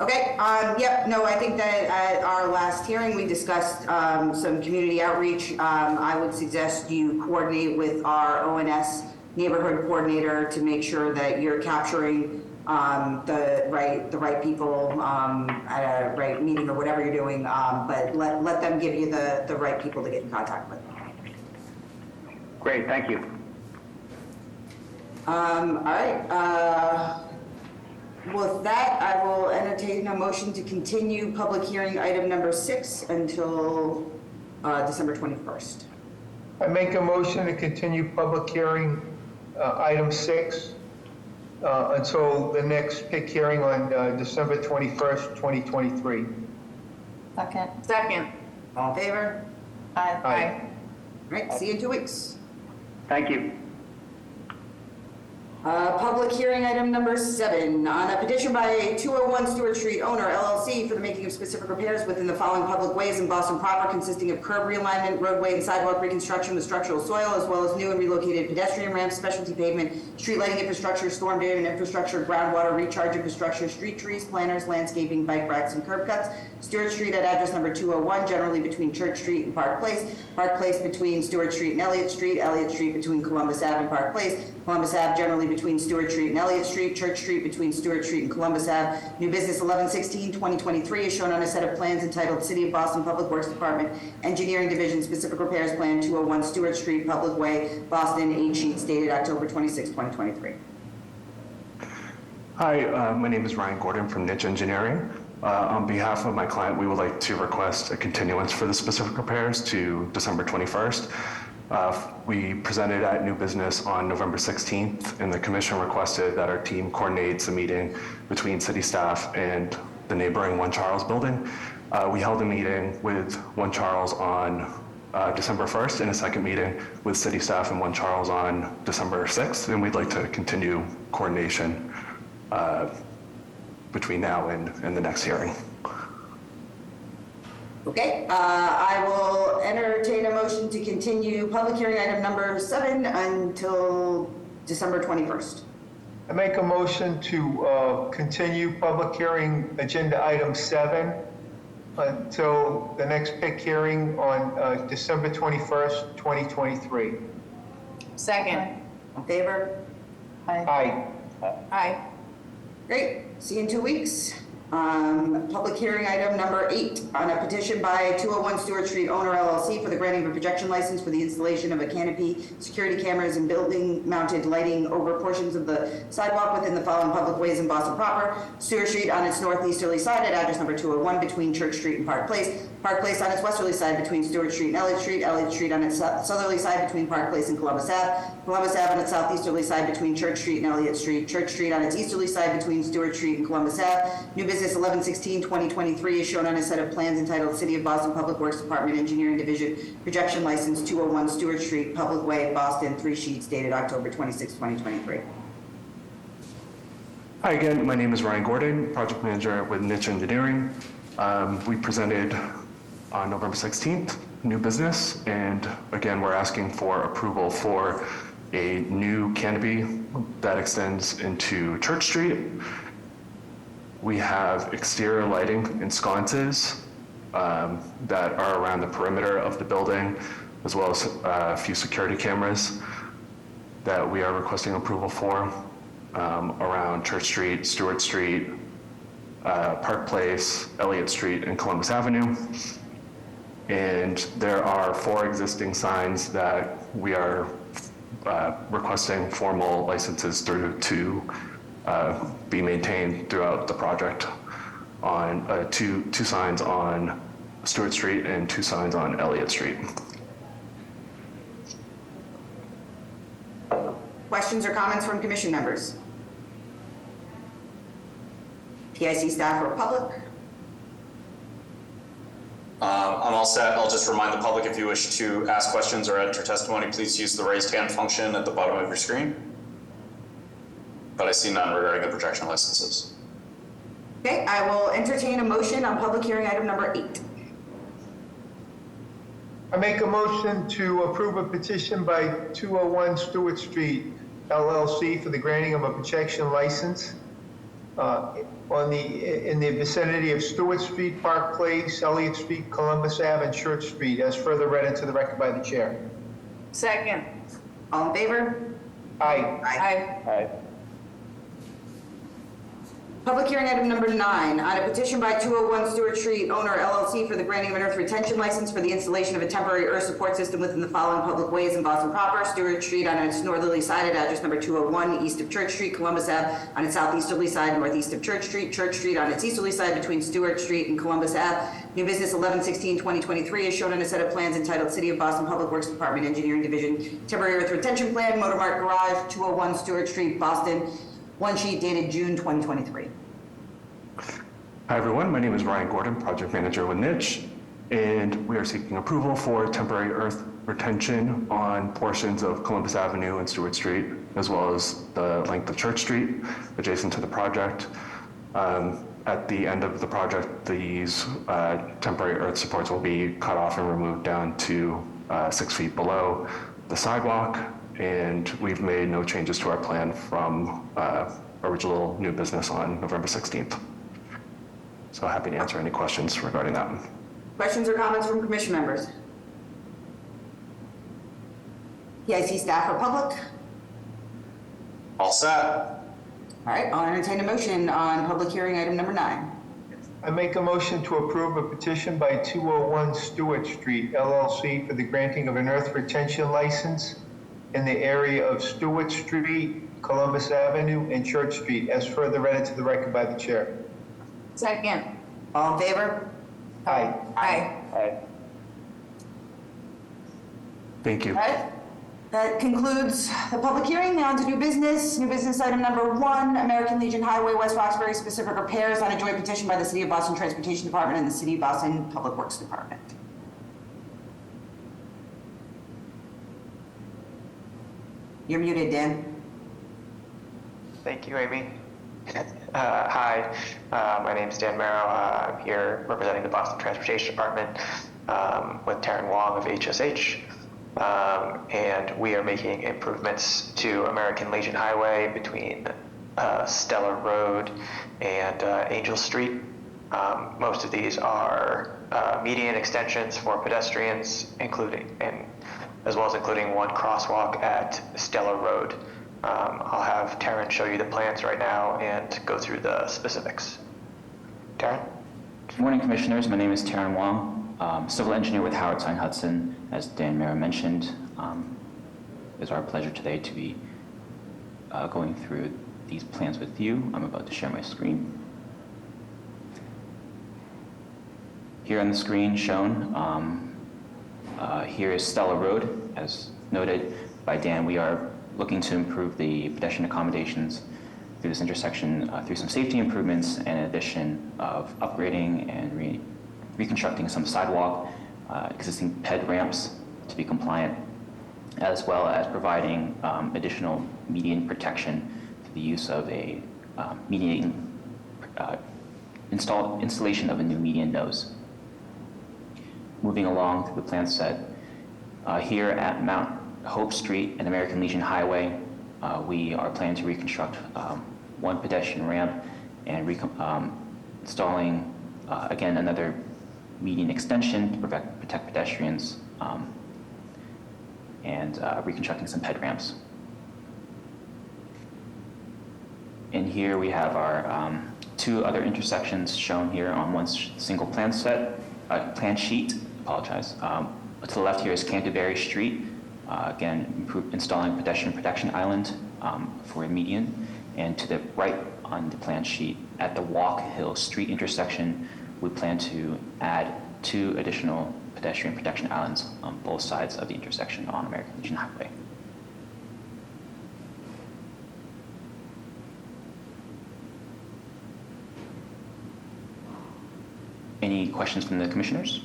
Okay, I think that at our last hearing, we discussed some community outreach. I would suggest you coordinate with our ONS neighborhood coordinator to make sure that you're capturing the right people at a right meeting or whatever you're doing, but let them give you the right people to get in contact with. Great, thank you. All right. With that, I will entertain a motion to continue public hearing item number 6 until December 21st. I make a motion to continue public hearing item 6 until the next PIC hearing on December 21st, 2023. Second. All in favor? Aye. Aye. All right, see you in 2 weeks. Thank you. Public hearing item number 7 on a petition by 201 Stewart Street owner LLC for the making of specific repairs within the following public ways in Boston proper, consisting of curb realignment, roadway and sidewalk reconstruction with structural soil, as well as new and relocated pedestrian ramps, specialty pavement, street lighting infrastructure, storm drain infrastructure, groundwater recharge infrastructure, street trees, planters, landscaping, bike racks, and curb cuts. Stewart Street at address number 201, generally between Church Street and Park Place between Stewart Street and Elliott Street between Columbus Ave and Park Place, Columbus Ave generally between Stewart Street and Elliott Street, Church Street between Stewart Street and Columbus Ave. New business 11/16/2023 is shown on a set of plans entitled City of Boston Public Works Department Engineering Division Specific Repairs Plan 201 Stewart Street, Public Way, Boston, 8 sheets dated October 26, 2023. Hi, my name is Ryan Gordon from Niche Engineering. On behalf of my client, we would like to request a continuance for the specific repairs to December 21st. We presented at new business on November 16th, and the commission requested that our team coordinates a meeting between city staff and the neighboring One Charles building. We held a meeting with One Charles on December 1st and a second meeting with city staff and One Charles on December 6th, and we'd like to continue coordination between now and the next hearing. Okay, I will entertain a motion to continue public hearing item number 7 until December 21st. I make a motion to continue public hearing agenda item 7 until the next PIC hearing on December 21st, 2023. Second. In favor? Aye. Aye. Great, see you in 2 weeks. Public hearing item number 8 on a petition by 201 Stewart Street owner LLC for the granting of a projection license for the installation of a canopy, security cameras, and building mounted lighting over portions of the sidewalk within the following public ways in Boston proper. Stewart Street on its northeasterly side at address number 201 between Church Street and Park Place Park Place on its westerly side between Stewart Street and Elliott Street on its southerly side between Park Place and Columbus Ave on its southeasterly side between Church Street and Elliott Street, Church Street on its easterly side between Stewart Street and Columbus Ave. New business 11/16/2023 is shown on a set of plans entitled City of Boston Public Works Department Engineering Division Projection License 201 Stewart Street, Public Way, Boston, 3 sheets dated October 26, 2023. Hi again, my name is Ryan Gordon, project manager with Niche Engineering. We presented on November 16th, new business, and again, we're asking for approval for a new canopy that extends into Church Street. We have exterior lighting and sconces that are around the perimeter of the building, as well as a few security cameras that we are requesting approval for around Church Street, Stewart Street, Park Place, Elliott Street, and Columbus Avenue. And there are 4 existing signs that we are requesting formal licenses through to be maintained throughout the project on two signs on Stewart Street and 2 signs on Elliott Street. Questions or comments from commission members? PIC staff or public? I'm all set. I'll just remind the public, if you wish to ask questions or enter testimony, please use the raised hand function at the bottom of your screen. But I see none regarding the projection licenses. Okay, I will entertain a motion on public hearing item number 8. I make a motion to approve a petition by 201 Stewart Street LLC for the granting of a projection license in the vicinity of Stewart Street, Park Place, Elliott Street, Columbus Ave, and Church Street, as further read into the record by the chair. Second. All in favor? Aye. Aye. Public hearing item number 9, on a petition by 201 Stewart Street owner LLC for the granting of an earth retention license for the installation of a temporary earth support system within the following public ways in Boston proper: Stewart Street on its northerly side at address number 201 east of Church Street, Columbus Ave on its southeasterly side northeast of Church Street, Church Street on its easterly side between Stewart Street and Columbus Ave. New business 11/16/2023 is shown on a set of plans entitled City of Boston Public Works Department Engineering Division Temporary Earth Retention Plan, Motormart Garage, 201 Stewart Street, Boston, 1 sheet dated June 2023. Hi everyone, my name is Ryan Gordon, project manager with Niche, and we are seeking approval for temporary earth retention on portions of Columbus Avenue and Stewart Street, as well as the length of Church Street adjacent to the project. At the end of the project, these temporary earth supports will be cut off and removed down to 6 feet below the sidewalk, and we've made no changes to our plan from original new business on November 16th. So happy to answer any questions regarding that. Questions or comments from commission members? PIC staff or public? All set. All right, I'll entertain a motion on public hearing item number 9. I make a motion to approve a petition by 201 Stewart Street LLC for the granting of an earth retention license in the area of Stewart Street, Columbus Avenue, and Church Street, as further read into the record by the chair. Second. All in favor? Aye. Aye. Thank you. All right, that concludes the public hearing. Now on to new business. New business item number 1, American Legion Highway, West Roxbury, specific repairs on a joint petition by the City of Boston Transportation Department and the City of Boston Public Works Department. You're muted, Dan. Thank you, Amy. Hi, my name is Dan Merrow. I'm here representing the Boston Transportation Department with Taryn Wong of HSH. And we are making improvements to American Legion Highway between Stellar Road and Angel Street. Most of these are median extensions for pedestrians, as well as including one crosswalk at Stellar Road. I'll have Taryn show you the plans right now and go through the specifics. Taryn? Good morning, Commissioners. My name is Taryn Wong, civil engineer with Howard Stein Hudson. As Dan Merrow mentioned, it's our pleasure today to be going through these plans with you. I'm about to share my screen. here on the screen shown. Here is Stella Road, as noted by Dan. We are looking to improve the pedestrian accommodations through this intersection through some safety improvements and in addition of upgrading and reconstructing some sidewalk, existing ped ramps to be compliant, as well as providing additional median protection through the use of a installation of a new median nose. Moving along through the plan set, here at Mount Hope Street and American Legion Highway, we are planning to reconstruct one pedestrian ramp and installing, again, another median extension to protect pedestrians and reconstructing some ped ramps. And here we have our two other intersections shown here on one single plan sheet. Apologize. To the left here is Canterbury Street. Again, installing pedestrian protection island for a median. And to the right on the plan sheet, at the Walk Hill Street intersection, we plan to add 2 additional pedestrian protection islands on both sides of the intersection on American Legion Highway. Any questions from the commissioners?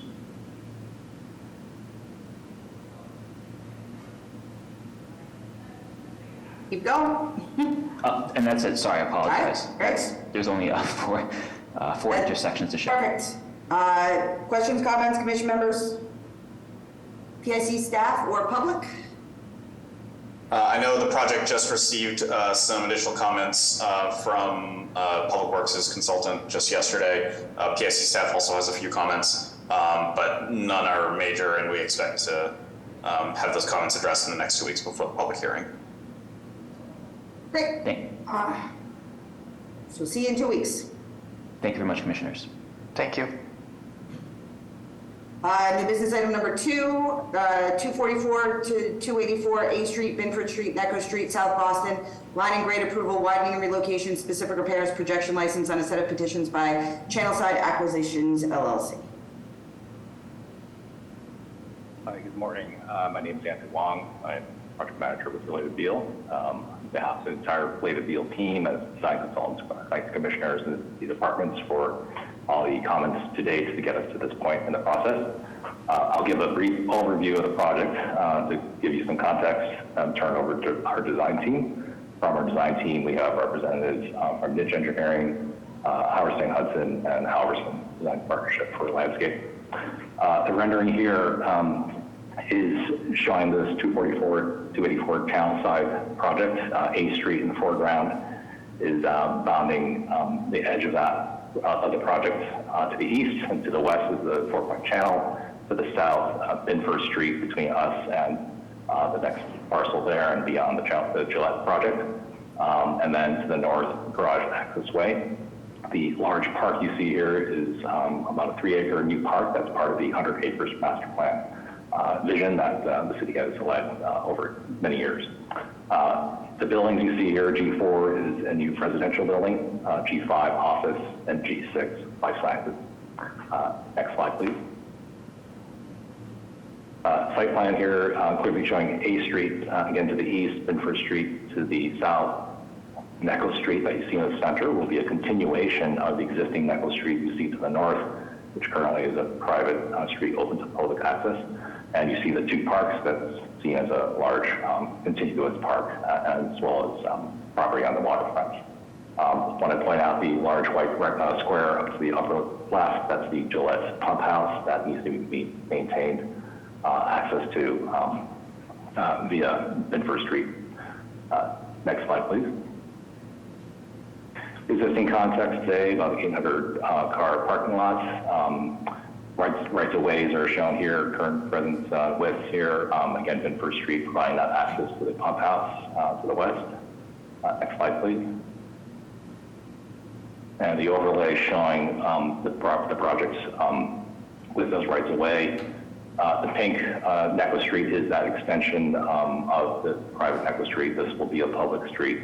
Keep going. And that's it. Sorry, I apologize. All right. There's only four intersections to show. Perfect. Questions, comments, commission members? PIC staff or public? I know the project just received some additional comments from Public Works' consultant just yesterday. PIC staff also has a few comments, but none are major, and we expect to have those comments addressed in the next 2 weeks before the public hearing. Great. So see you in 2 weeks. Thank you very much, commissioners. Thank you. New business item number 2, 244 to 284 A Street, Binford Street, Necco Street, South Boston. Line and grade approval, widening and relocation, specific repairs, projection license on a set of petitions by Channelside Acquisitions, LLC. Hi, good morning. My name is Anthony Wong. I'm project manager with Related Beal. On behalf of the entire Related Beal team, as design consultants, thank the commissioners and the departments for all the comments to date to get us to this point in the process. I'll give a brief overview of the project to give you some context and turn over to our design team. From our design team, we have representatives from Niche Engineering, Howard St. Hudson, and Halverson Design Partnership for Landscape. The rendering here is showing this 284 town side project. A Street in the foreground is bounding the edge of the project to the east, and to the west is the 4-point channel. To the south, Binford Street between us and the next parcel there and beyond the Gillette project. And then to the north, Garage Access Way. The large park you see here is about a 3-acre new park that's part of the 100 acres master plan vision that the city has led over many years. The buildings you see here, G4 is a new residential building, G5 office, and G6 life sciences. Next slide, please. Site plan here clearly showing A Street, again to the east, Binford Street to the south. Necco Street that you see in the center will be a continuation of the existing Necco Street you see to the north, which currently is a private street open to public access. And you see the 2 parks that's seen as a large contiguous park, as well as property on the waterfront. I want to point out the large white square up to the upper left. That's the Gillette pump house that needs to be maintained access to via Binford Street. Next slide, please. Existing context today, about 800 car parking lots. Rights-of-ways are shown here, current presence width here. Again, Binford Street providing that access to the pump house to the west. Next slide, please. And the overlay showing the projects with those rights-of-way. The pink Necco Street is that extension of the private Necco Street. This will be a public street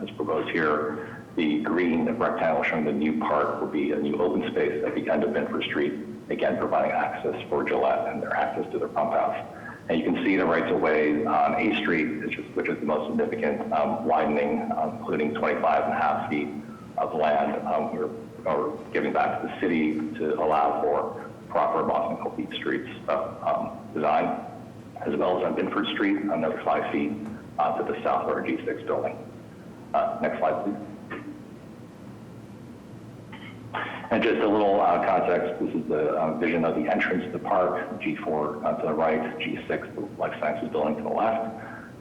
as proposed here. The green rectangle showing the new park will be a new open space at the end of Binford Street again, providing access for Gillette and their access to their pump house. And you can see the rights of way on A Street, which is the most significant widening, including 25.5 feet of land. We're giving back to the city to allow for proper Boston Complete Streets design, as well as on Binford Street, another 5 feet to the south of our G6 building. Next slide, please. And just a little context, this is the vision of the entrance to the park, G4 to the right, G6, the Life Sciences building to the left.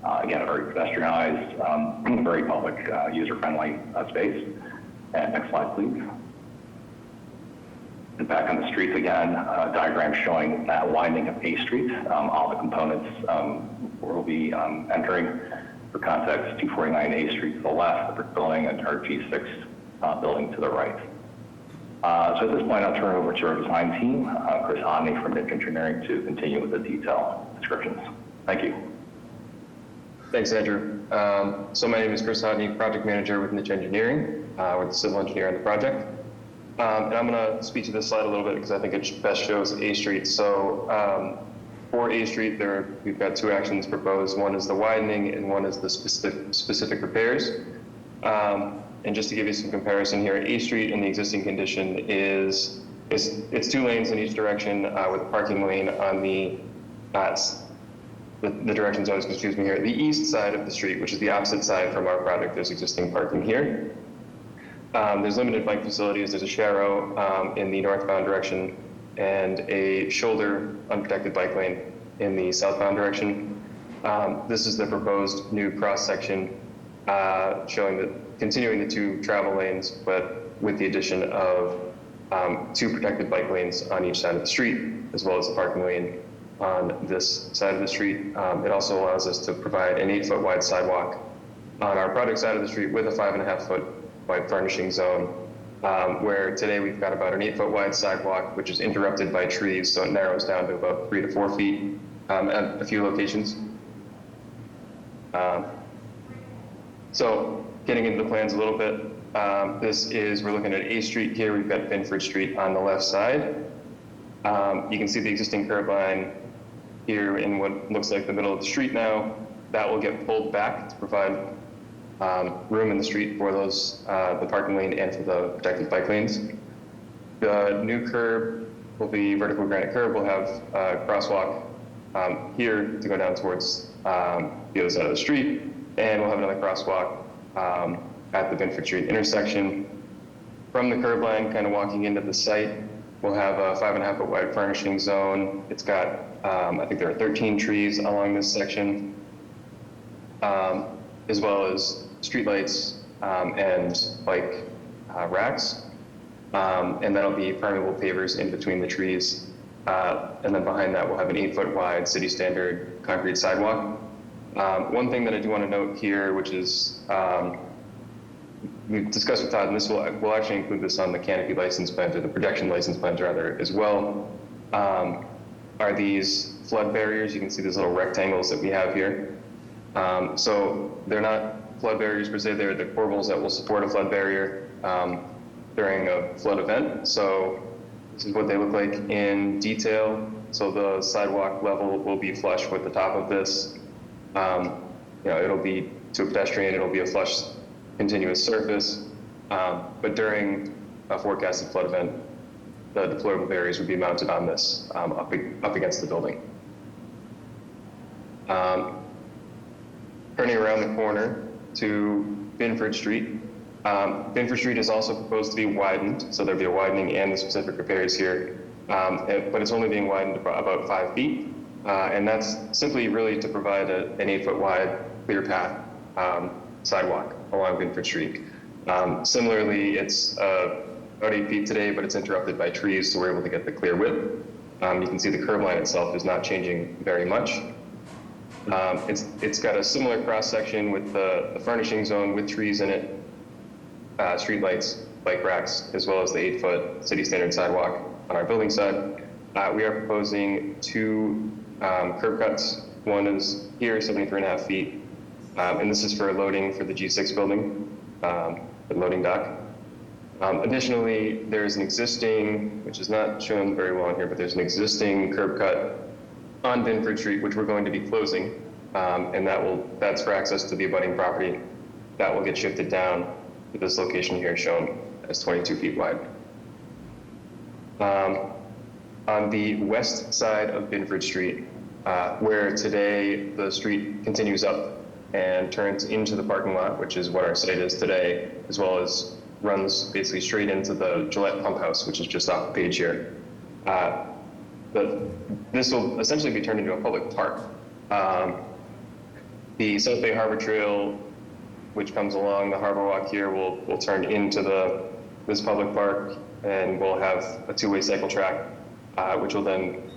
Again, a very pedestrianized, very public, user-friendly space. And next slide, please. And back on the streets again, a diagram showing that widening of A Street. All the components will be entering. For context, 249 A Street to the left, the brick building, and our G6 building to the right. So at this point, I'll turn it over to our design team, Chris Hodney from Niche Engineering, to continue with the detailed descriptions. Thank you. Thanks, Andrew. So my name is Chris Hodney, project manager with Niche Engineering. We're the civil engineer on the project. And I'm going to speak to this slide a little bit because I think it best shows A Street. So for A Street, we've got two actions proposed. One is the widening and one is the specific repairs. And just to give you some comparison here, A Street in the existing condition is it's 2 lanes in each direction with a parking lane on the directions always confuse me here. The east side of the street, which is the opposite side from our project, there's existing parking here. There's limited bike facilities. There's a sharrow in the northbound direction and a shoulder unprotected bike lane in the southbound direction. This is the proposed new cross section showing continuing the 2 travel lanes, but with the addition of 2 protected bike lanes on each side of the street, as well as a parking lane on this side of the street. It also allows us to provide an 8-foot wide sidewalk on our project side of the street with a 5.5-foot wide furnishing zone, where today we've got about an 8-foot wide sidewalk, which is interrupted by trees, so it narrows down to about 3 to 4 feet at a few locations. So getting into the plans a little bit, we're looking at A Street here. We've got Binford Street on the left side. You can see the existing curb line here in what looks like the middle of the street now. That will get pulled back to provide room in the street for the parking lane and for the protected bike lanes. The new curb will be vertical granite curb. We'll have a crosswalk here to go down towards the other side of the street, and we'll have another crosswalk at the Binford Street intersection. From the curb line, kind of walking into the site, we'll have a 5.5-foot wide furnishing zone. It's got, I think there are 13 trees along this section, as well as streetlights and bike racks. And that'll be permeable pavers in between the trees. And then behind that, we'll have an 8-foot wide city standard concrete sidewalk. One thing that I do want to note here, which is we've discussed with Todd, and we'll actually include this on the canopy license plans, or the projection license plans rather, as well, are these flood barriers. You can see these little rectangles that we have here. So they're not flood barriers per se, they're the corbels that will support a flood barrier during a flood event. So this is what they look like in detail. So the sidewalk level will be flush with the top of this. It'll be to a pedestrian, it'll be a flush continuous surface, but during a forecasted flood event, the deployable barriers would be mounted on this up against the building. Turning around the corner to Binford Street. Binford Street is also proposed to be widened, so there'll be a widening and the specific repairs here, but it's only being widened about 5 feet, and that's simply really to provide an 8-foot wide clear path sidewalk along Binford Street. Similarly, it's about 8 feet today, but it's interrupted by trees, so we're able to get the clear width. You can see the curb line itself is not changing very much. It's got a similar cross section with the furnishing zone with trees in it, streetlights, bike racks, as well as the 8-foot city standard sidewalk on our building side. We are proposing 2 curb cuts. One is here, 73.5 feet, and this is for loading for the G6 building, the loading dock. Additionally, there's an existing, which is not shown very well here, but there's an existing curb cut on Binford Street, which we're going to be closing, and that's for access to the abutting property. That will get shifted down to this location here shown as 22 feet wide. On the west side of Binford Street, where today the street continues up and turns into the parking lot, which is what our site is today, as well as runs basically straight into the Gillette Pump House, which is just off the page here. This will essentially be turned into a public park. The South Bay Harbor Trail, which comes along the Harbor Walk here, will turn into this public park, and we'll have a two-way cycle track, which will then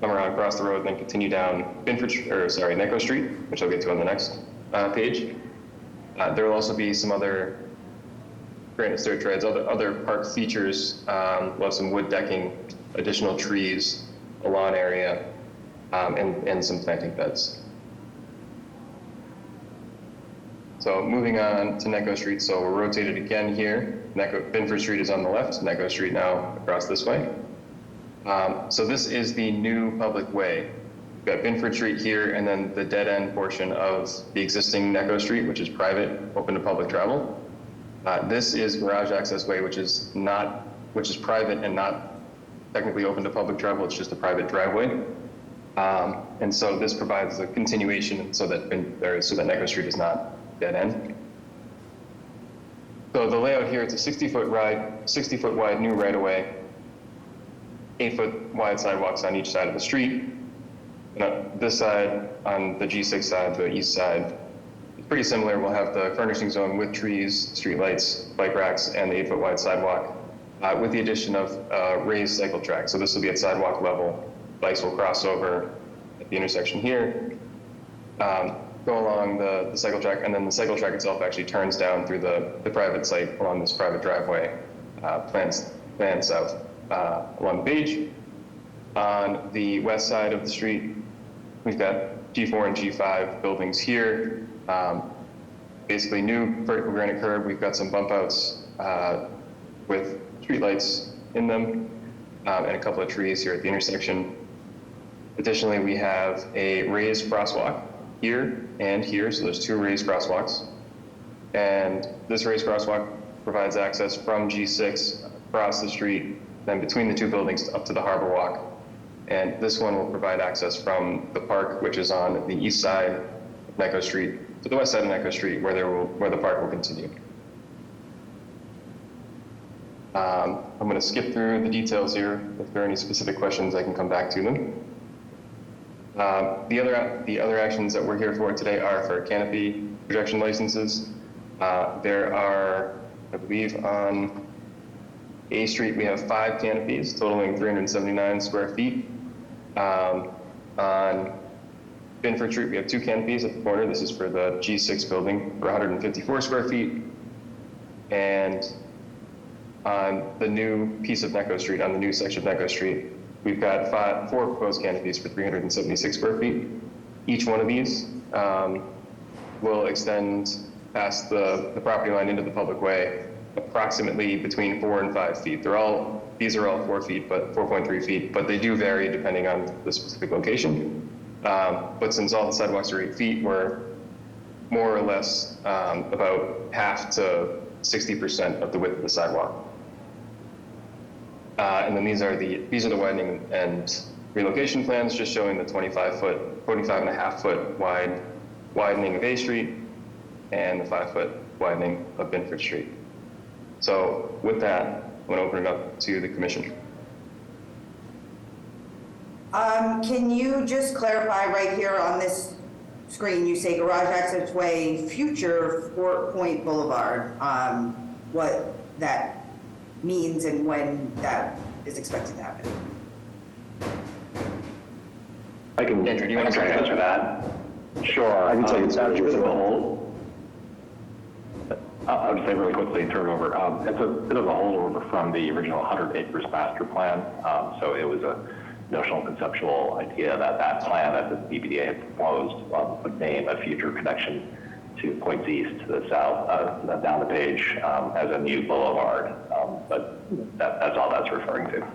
come around across the road and then continue down Necco Street, which I'll get to on the next page. There will also be some other granite stair treads, other park features. We'll have some wood decking, additional trees, a lawn area, and some planting beds. So moving on to Necco Street. So we're rotated again here. Binford Street is on the left, Necco Street now across this way. So this is the new public way. We've got Binford Street here, and then the dead end portion of the existing Necco Street, which is private, open to public travel. This is garage access way, which is private and not technically open to public travel. It's just a private driveway. And so this provides a continuation so that Necco Street is not dead end. So the layout here, it's a 60-foot wide new right-of-way, 8-foot wide sidewalks on each side of the street. This side, on the G6 side, the east side, it's pretty similar. We'll have the furnishing zone with trees, street lights, bike racks, and the 8-foot wide sidewalk, with the addition of raised cycle track. So this will be at sidewalk level. Bikes will cross over at the intersection here, go along the cycle track, and then the cycle track itself actually turns down through the private site along this private driveway, planned south along the page. On the west side of the street, we've got G4 and G5 buildings here. Basically new vertical granite curb. We've got some bump outs with streetlights in them, and a couple of trees here at the intersection. Additionally, we have a raised crosswalk here and here, so there's two raised crosswalks. And this raised crosswalk provides access from G6 across the street, then between the two buildings up to the Harbor Walk. And this one will provide access from the park, which is on the east side of Necco Street, to the west side of Necco Street, where the park will continue. I'm going to skip through the details here. If there are any specific questions, I can come back to them. The other actions that we're here for today are for canopy projection licenses. There are, I believe, on A Street we have 5 canopies totaling 379 square feet. On Binford Street we have 2 canopies at the corner. This is for the G6 building for 154 square feet. And on the new piece of Necco Street, on the new section of Necco Street, we've got 4 proposed canopies for 376 square feet. Each one of these will extend past the property line into the public way, approximately between 4 and 5 feet. These are all 4 feet, but 4.3 feet, but they do vary depending on the specific location. But since all the sidewalks are 8 feet, we're more or less about half to 60% of the width of the sidewalk. And then these are the widening and relocation plans, just showing the 45.5-foot wide widening of A Street and the 5-foot widening of Binford Street. So with that, I'm going to open it up to the commission. Can you just clarify right here on this screen, you say garage access way, future Fort Point Boulevard, what that means and when that is expected to happen? I can try to answer that. Sure. I can tell you it's a bit of a hole. I'll just say really quickly and turn it over. It's a bit of a holdover from the original 100 acres master plan. So it was a notional conceptual idea that plan that the BBDA had proposed would name a future connection to points east to the south, down the page as a new boulevard. But that's all that's referring to.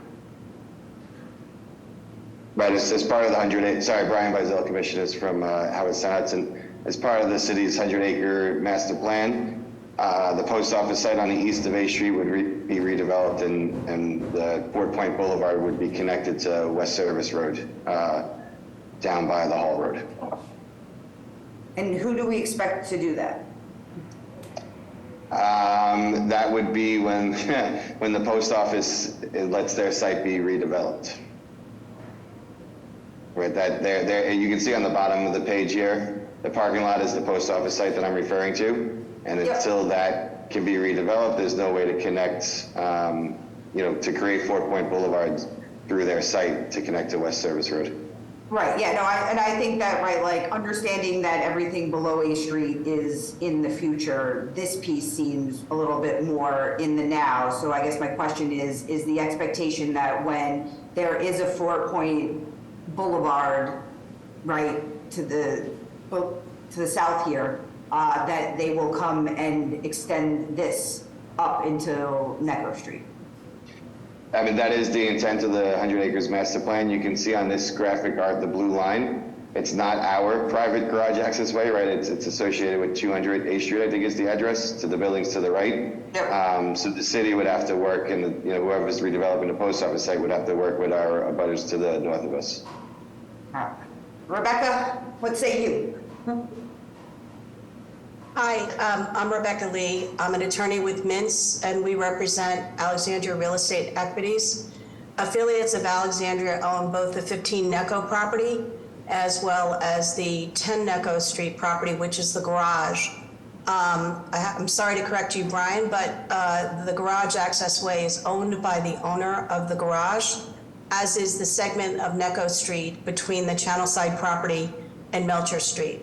Right, as part of the 100-acre, sorry, Brian Bizel, Commissioners from Howard-Hudson. As part of the city's 100-acre master plan, the post office site on the east of A Street would be redeveloped and the Fort Point Boulevard would be connected to West Service Road, down by the Hall Road. And who do we expect to do that? That would be when, when the post office lets their site be redeveloped. Right, that there, you can see on the bottom of the page here, the parking lot is the post office site that I'm referring to. And until that can be redeveloped, there's no way to connect, to create Fort Point Boulevard through their site to connect to West Service Road. Right, yeah, no, I think that, right, like, understanding that everything below A Street is in the future, this piece seems a little bit more in the now. So I guess my question is the expectation that when there is a Fort Point Boulevard, right, to the south here, that they will come and extend this up into Necco Street? I mean, that is the intent of the 100 Acres Master Plan. You can see on this graphic art, the blue line. It's not our private garage access way, right? It's associated with 200 A Street, I think is the address, to the buildings to the right. So the city would have to work, and whoever's redeveloping the post office site would have to work with our abutters to the north of us. Rebecca, what say you? Hi, I'm Rebecca Lee. I'm an attorney with Mintz, and we represent Alexandria Real Estate Equities. Affiliates of Alexandria own both the 15 Necco property as well as the 10 Necco Street property, which is the garage. I'm sorry to correct you, Brian, but the garage access way is owned by the owner of the garage, as is the segment of Necco Street between the Channelside property and Melcher Street.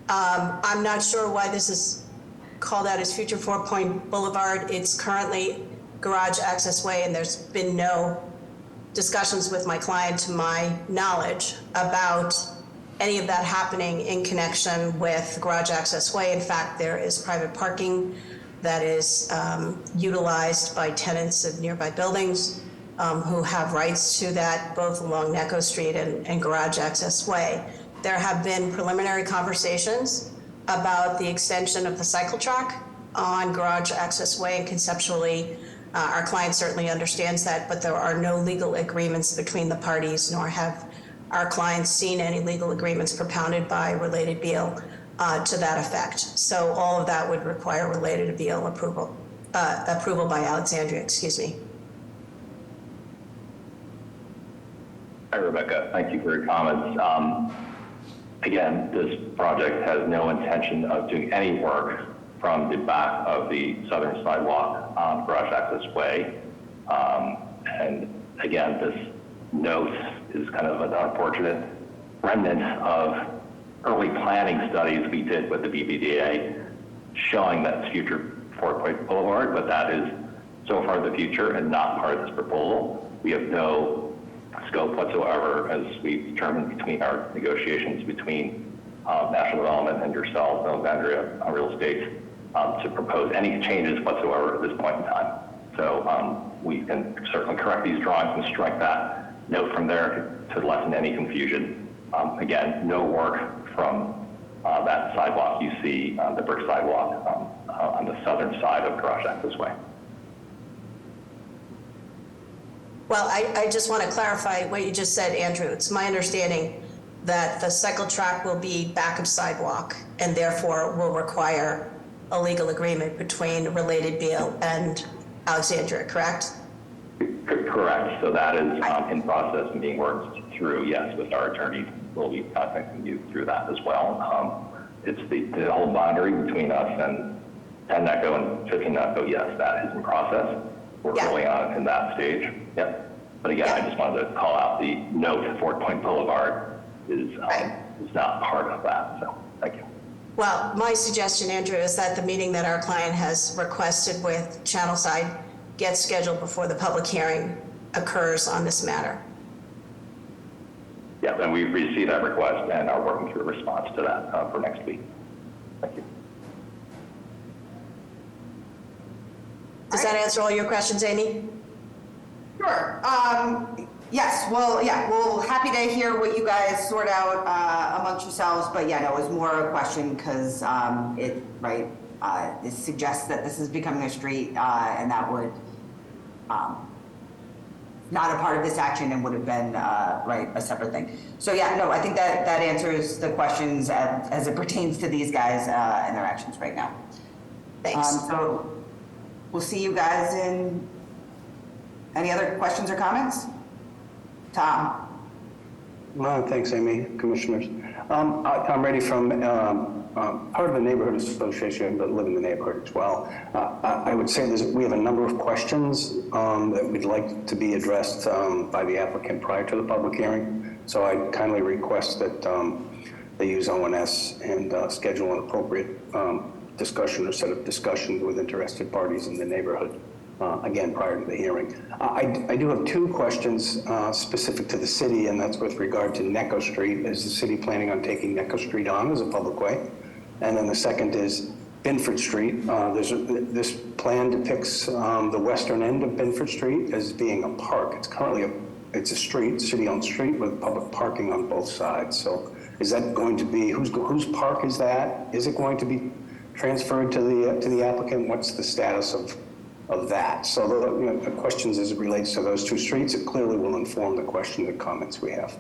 I'm not sure why this is called out as Future Fort Point Boulevard. It's currently garage access way, and there's been no discussions with my client, to my knowledge, about any of that happening in connection with garage access way. In fact, there is private parking that is utilized by tenants of nearby buildings who have rights to that, both along Necco Street and garage access way. There have been preliminary conversations about the extension of the cycle track on garage access way, and conceptually, our client certainly understands that, but there are no legal agreements between the parties, nor have our clients seen any legal agreements propounded by Related Beal to that effect. So all of that would require Related Beal approval by Alexandria, excuse me. Hi, Rebecca. Thank you for your comments. Again, this project has no intention of doing any work from the back of the southern sidewalk on garage access way. And again, this note is kind of an unfortunate remnant of early planning studies we did with the BBDA showing that future Fort Point Boulevard, but that is so far the future and not part of this proposal. We have no scope whatsoever, as we've determined between our negotiations between National Development and yourselves, Alexandria Real Estate, to propose any changes whatsoever at this point in time. So we can certainly correct these drawings and strike that note from there to lessen any confusion. Again, no work from that sidewalk you see, the brick sidewalk on the southern side of garage access way. Well, I just want to clarify what you just said, Andrew. It's my understanding that the cycle track will be back of sidewalk and therefore will require a legal agreement between Related Beal and Alexandria, correct? Correct. So that is in process and being worked through, yes, with our attorneys. We'll be contacting you through that as well. It's the whole boundary between us and 10 Necco and 15 Necco, yes, that is in process. We're early on in that stage. Yep. But again, I just wanted to call out the note Fort Point Boulevard is not part of that. So thank you. Well, my suggestion, Andrew, is that the meeting that our client has requested with Channelside gets scheduled before the public hearing occurs on this matter. Yeah, and we've received that request and are working through a response to that for next week. Thank you. Does that answer all your questions, Amy? Sure. Yes, well, yeah, we'll happy to hear what you guys sort out amongst yourselves, but yeah, no, it was more a question because it suggests that this is becoming a street and that would not a part of this action and would have been a separate thing. So yeah, no, I think that answers the questions as it pertains to these guys and their actions right now. Thanks. So we'll see you guys in. Any other questions or comments? Tom? Thanks, Amy, commissioners. I'm ready from part of the neighborhood association, but live in the neighborhood as well. I would say we have a number of questions that we'd like to be addressed by the applicant prior to the public hearing. So I kindly request that they use ONS and schedule an appropriate discussion or set of discussions with interested parties in the neighborhood. Again, prior to the hearing. I do have two questions specific to the city, and that's with regard to Necco Street. Is the city planning on taking Necco Street on as a public way? And then the second is Binford Street. This plan depicts the western end of Binford Street as being a park. It's currently a street, city-owned street with public parking on both sides. So is that going to be, whose park is that? Is it going to be transferred to the applicant? What's the status of that? So the questions as it relates to those two streets, it clearly will inform the questions and comments we have.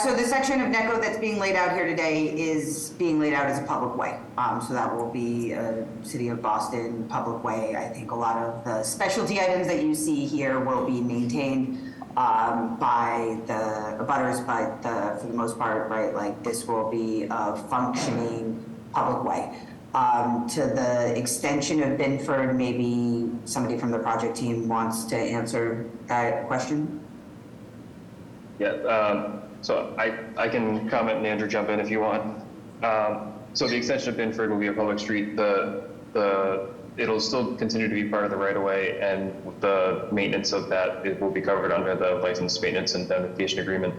So the section of Necco that's being laid out here today is being laid out as a public way. So that will be a City of Boston public way. I think a lot of the specialty items that you see here will be maintained by the abutters, but for the most part, right, like this will be a functioning public way. To the extension of Binford, maybe somebody from the project team wants to answer that question. Yeah, so I can comment and Andrew jump in if you want. So the extension of Binford will be a public street. It'll still continue to be part of the right of way, and the maintenance of that, it will be covered under the license maintenance and indemnification agreement.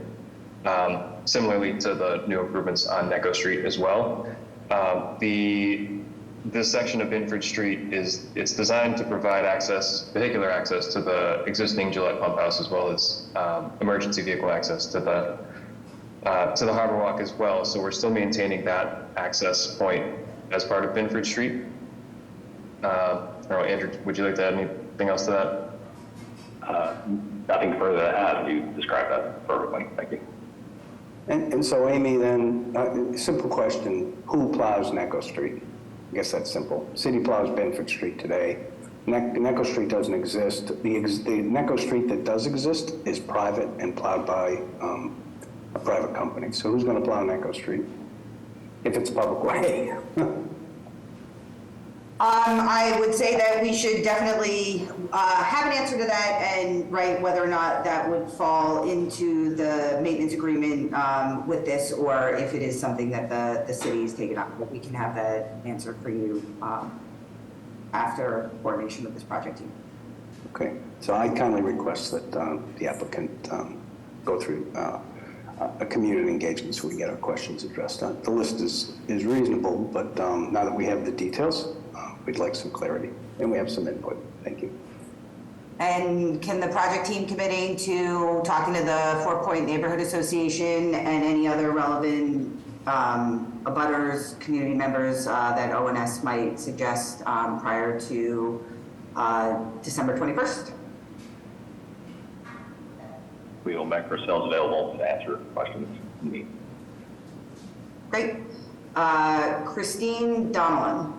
Similarly to the new improvements on Necco Street as well. This section of Binford Street it's designed to provide vehicular access to the existing Gillette pump house, as well as emergency vehicle access to the Harbor Walk as well. So we're still maintaining that access point as part of Binford Street. I don't know, Andrew, would you like to add anything else to that? Nothing further to add. You described that perfectly. Thank you. And so, Amy, then, simple question, who plows Necco Street? I guess that's simple. City plows Binford Street today. Necco Street doesn't exist. The Necco Street that does exist is private and plowed by a private company. So who's going to plow Necco Street if it's a public way? I would say that we should definitely have an answer to that, and whether or not that would fall into the maintenance agreement with this, or if it is something that the city is taking up. But we can have that answer for you after coordination with this project team. Okay, so I kindly request that the applicant go through a community engagement so we can get our questions addressed. The list is reasonable, but now that we have the details, we'd like some clarity, and we have some input. Thank you. And can the project team committing to talking to the 4 Point Neighborhood Association and any other relevant abutters, community members that ONS might suggest prior to December 21st? We will make ourselves available to answer questions you need. Great. Christine Donnellan.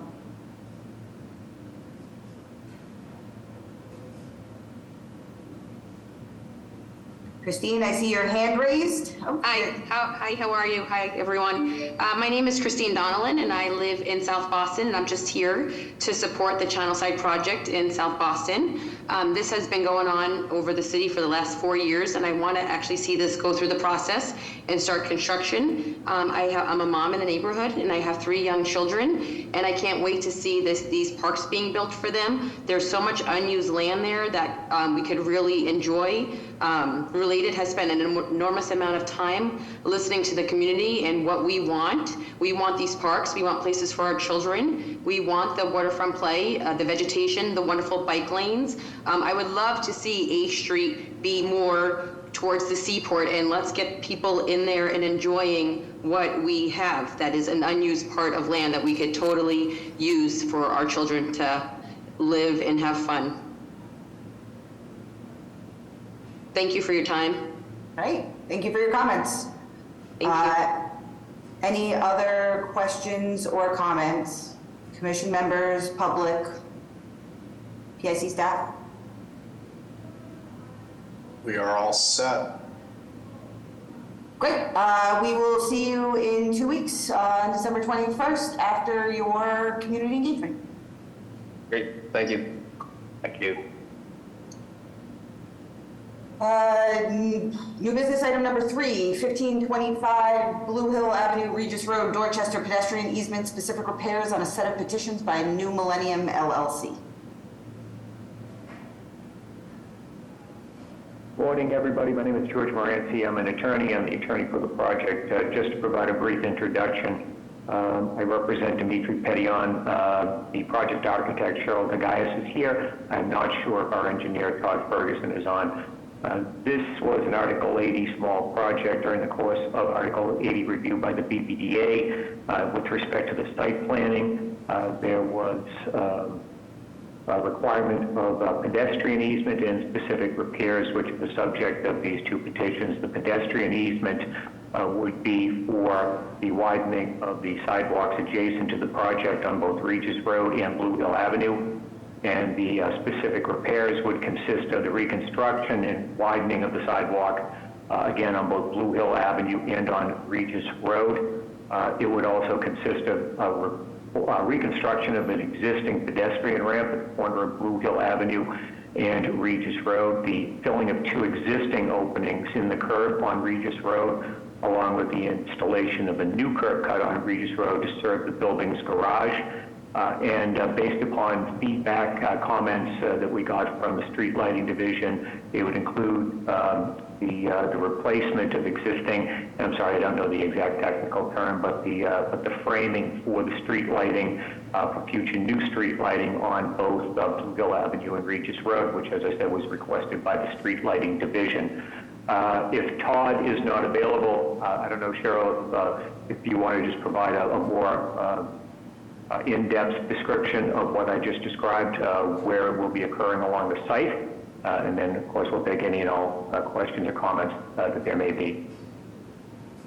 Christine, I see your hand raised. Oh. Hi, how are you? Hi, everyone. My name is Christine Donnellan, and I live in South Boston, and I'm just here to support the Channelside project in South Boston. This has been going on over the city for the last 4 years, and I want to actually see this go through the process and start construction. I'm a mom in the neighborhood, and I have 3 young children, and I can't wait to see these parks being built for them. There's so much unused land there that we could really enjoy Related has spent an enormous amount of time listening to the community and what we want. We want these parks, we want places for our children, we want the waterfront play, the vegetation, the wonderful bike lanes. I would love to see A Street be more towards the seaport, and let's get people in there and enjoying what we have that is an unused part of land that we could totally use for our children to live and have fun. Thank you for your time. All right, thank you for your comments. Thank you. Any other questions or comments? Commission members, public, PIC staff? We are all set. Great. We will see you in 2 weeks on December 21st after your community engagement. Great, thank you. Thank you. New business item number 3, 1525 Blue Hill Avenue, Regis Road, Dorchester, pedestrian easement, specific repairs on a set of petitions by New Millennium LLC. Morning, everybody. My name is George Moranci. I'm an attorney. I'm the attorney for the project. Just to provide a brief introduction, I represent Dimitri Petillon. The project architect, Cheryl Nagayas, is here. I'm not sure if our engineer, Todd Ferguson, is on. This was an Article 80 small project during the course of Article 80 review by the BPDA. With respect to the site planning, there was requirement of pedestrian easement and specific repairs, which are the subject of these two petitions. The pedestrian easement would be for the widening of the sidewalks adjacent to the project on both Regis Road and Blue Hill Avenue. And the specific repairs would consist of the reconstruction and widening of the sidewalk, again, on both Blue Hill Avenue and on Regis Road. It would also consist of reconstruction of an existing pedestrian ramp at the corner of Blue Hill Avenue and Regis Road, the filling of 2 existing openings in the curb on Regis Road, along with the installation of a new curb cut on Regis Road to serve the building's garage. Based upon feedback, comments that we got from the street lighting division, it would include the replacement of existing, I'm sorry, I don't know the exact technical term, but the framing for the street lighting for future new street lighting on both Blue Hill Avenue and Regis Road, which, as I said, was requested by the street lighting division. If Todd is not available, I don't know, Cheryl, if you want to just provide a more in-depth description of what I just described, where it will be occurring along the site, and then, of course, we'll take any and all questions or comments that there may be.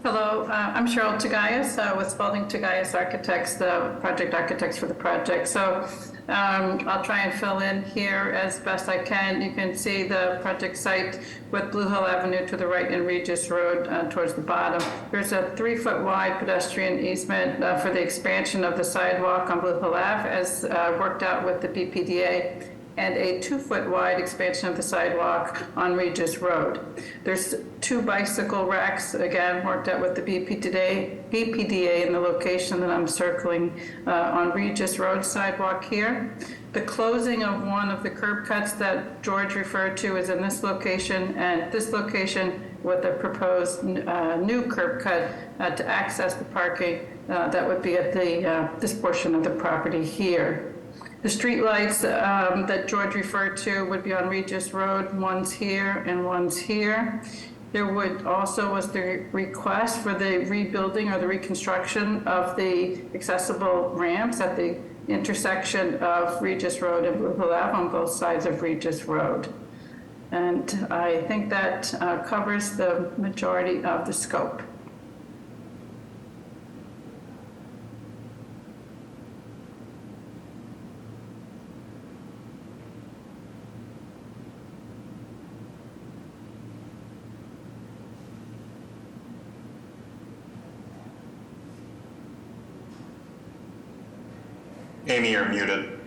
Hello, I'm Cheryl Tagayas with Spalding Tagayas Architects, the project architects for the project. So I'll try and fill in here as best I can. You can see the project site with Blue Hill Avenue to the right and Regis Road towards the bottom. There's a 3-foot wide pedestrian easement for the expansion of the sidewalk on Blue Hill Ave as worked out with the BPDA, and a 2-foot wide expansion of the sidewalk on Regis Road. There's 2 bicycle racks, again, worked out with the BPDA in the location that I'm circling on Regis Road sidewalk here. The closing of one of the curb cuts that George referred to is in this location, and this location with a proposed new curb cut to access the parking that would be at this portion of the property here. The streetlights that George referred to would be on Regis Road, one's here and one's here. There was the request for the rebuilding or the reconstruction of the accessible ramps at the intersection of Regis Road and Blue Hill Ave on both sides of Regis Road. And I think that covers the majority of the scope. Amy, you're muted.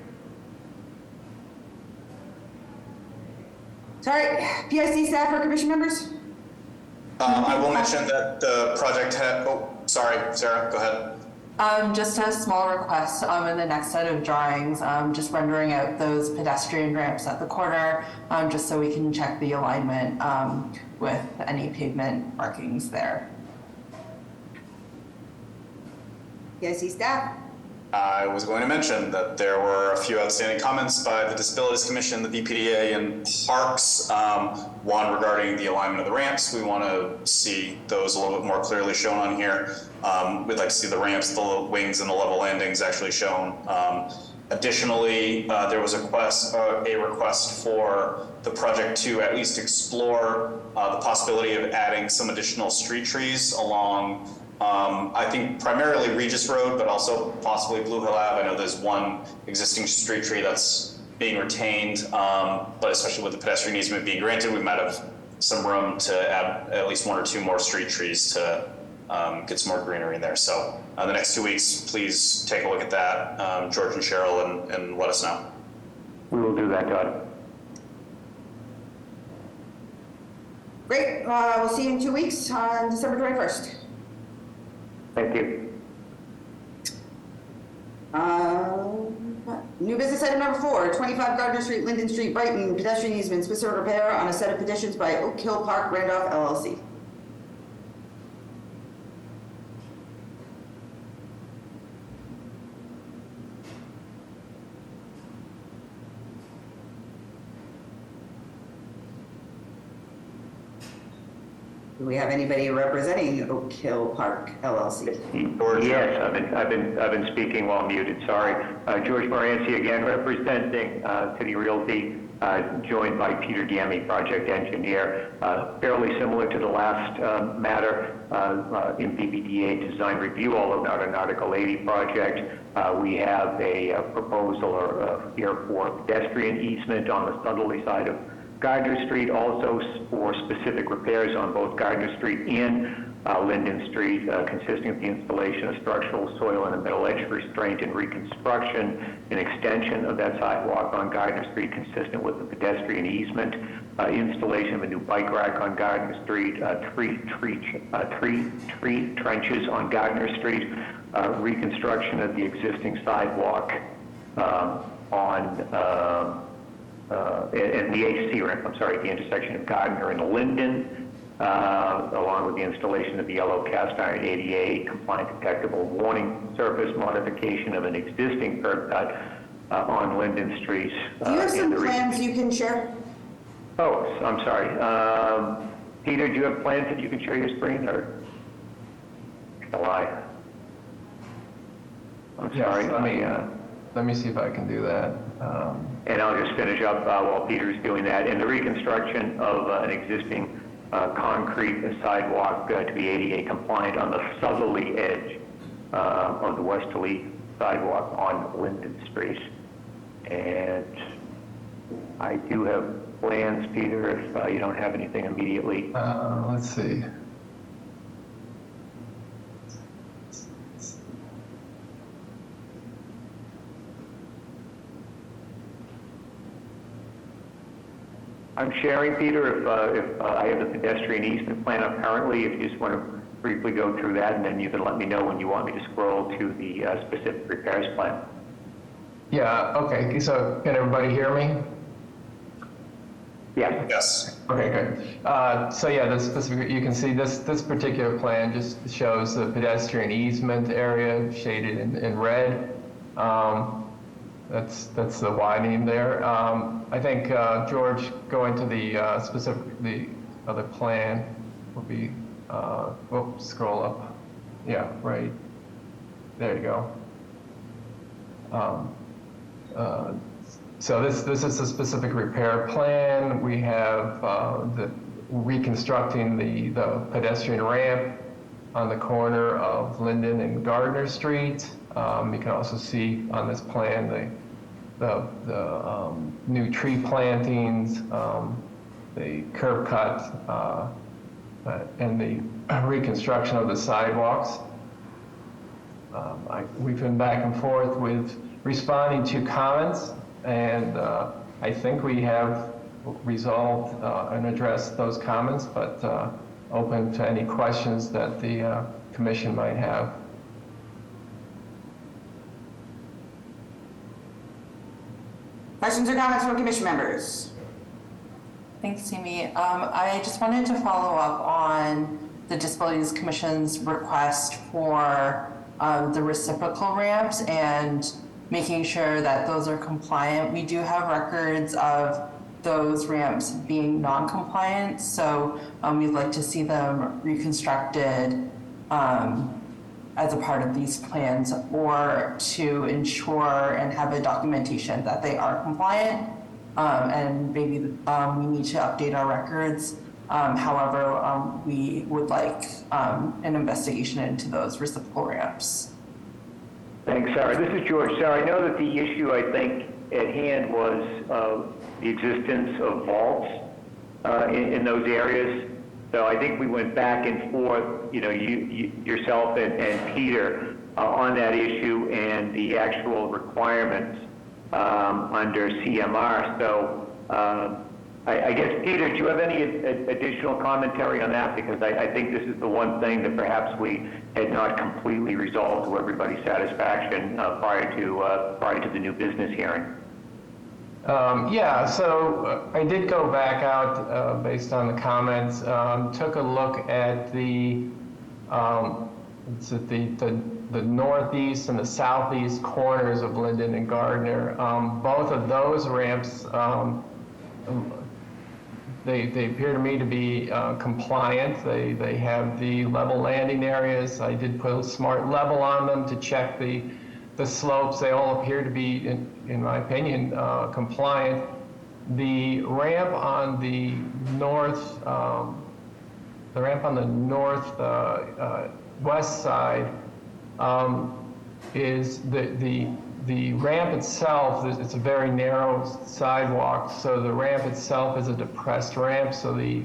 Sorry, PIC staff or commission members? I will mention that the project had, oh, sorry, Sarah, go ahead. Just a small request in the next set of drawings, just rendering out those pedestrian ramps at the corner, just so we can check the alignment with any pavement markings there. PIC staff. I was going to mention that there were a few outstanding comments by the Disabilities Commission, the VPDA, and Parks. One regarding the alignment of the ramps. We want to see those a little bit more clearly shown on here. We'd like to see the ramps, the wings, and the level landings actually shown. Additionally, there was a request for the project to at least explore the possibility of adding some additional street trees along I think primarily Regis Road, but also possibly Blue Hill Ave. I know there's one existing street tree that's being retained, but especially with the pedestrian easement being granted, we might have some room to add at least one or two more street trees to get some more greenery in there. So the next 2 weeks, please take a look at that, George and Cheryl, and let us know. We will do that, Todd. Great. We'll see you in 2 weeks on December 21st. Thank you. New business item number 4, 25 Gardner Street, Linden Street, Brighton, pedestrian easement, specific repair on a set of petitions by Oak Hill Park Randolph LLC. Do we have anybody representing Oak Hill Park LLC? Yes, I've been speaking while muted, sorry. George Moranci again, representing City Realty, joined by Peter Diemi, project engineer. Fairly similar to the last matter in BBDA design review, although not an Article 80 project. We have a proposal here for pedestrian easement on the southerly side of Gardner Street, also for specific repairs on both Gardner Street and Linden Street, consisting of the installation of structural soil and a metal edge restraint and reconstruction, an extension of that sidewalk on Gardner Street consistent with the pedestrian easement, installation of a new bike rack on Gardner Street, tree trenches on Gardner Street, reconstruction of the existing sidewalk and the AC ramp, the intersection of Gardner and Linden, along with the installation of the yellow cast iron ADA compliant detectable warning surface, modification of an existing curb cut on Linden Street. Do you have some plans you can share? Oh, I'm sorry. Peter, do you have plans that you can share your screen, or shall I? I'm sorry. Let me see if I can do that. And I'll just finish up while Peter's doing that. In the reconstruction of an existing concrete sidewalk to be ADA compliant on the southerly edge of the westerly sidewalk on Linden Street. And I do have plans, Peter, if you don't have anything immediately. Let's see. I'm sharing, Peter, if I have the pedestrian easement plan up currently, if you just want to briefly go through that, and then you can let me know when you want me to scroll to the specific repairs plan. Yeah, okay, so can everybody hear me? Yeah. Yes. Okay, good. So yeah, this specific, you can see this particular plan just shows the pedestrian easement area shaded in red. That's the widening there. I think George, going to the other plan will be. Whoops, scroll up. Yeah, right. There you go. So this is a specific repair plan. We have the reconstructing the pedestrian ramp on the corner of Linden and Gardner Street. You can also see on this plan the new tree plantings, the curb cut, and the reconstruction of the sidewalks. We've been back and forth with responding to comments, and I think we have resolved and addressed those comments, but open to any questions that the commission might have. Questions or comments from commission members? Thanks, Amy. I just wanted to follow up on the Disabilities Commission's request for the reciprocal ramps and making sure that those are compliant. We do have records of those ramps being non-compliant, so we'd like to see them reconstructed as a part of these plans, or to ensure and have a documentation that they are compliant. And maybe we need to update our records. However, we would like an investigation into those reciprocal ramps. Thanks, Sarah. This is George. Sarah, I know that the issue, I think, at hand was the existence of vaults in those areas. So I think we went back and forth, you yourself and Peter on that issue and the actual requirements under CMR. So I guess, Peter, do you have any additional commentary on that? Because I think this is the one thing that perhaps we had not completely resolved to everybody's satisfaction prior to the new business hearing. Yeah, so I did go back out based on the comments, took a look at the northeast and the southeast corners of Linden and Gardner. Both of those ramps, they appear to me to be compliant. They have the level landing areas. I did put a smart level on them to check the slopes. They all appear to be, in my opinion, compliant. The ramp on the west side is the ramp itself. It's a very narrow sidewalk, so the ramp itself is a depressed ramp. So the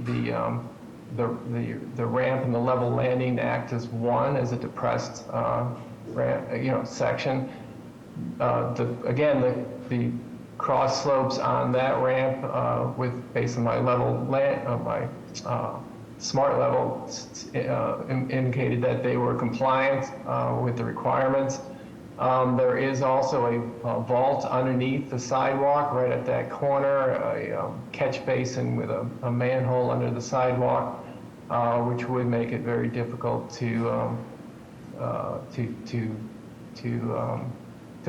ramp and the level landing act as one, as a depressed ramp, section. The cross slopes on that ramp, based on my my smart level, indicated that they were compliant with the requirements. There is also a vault underneath the sidewalk right at that corner, a catch basin with a manhole under the sidewalk, which would make it very difficult to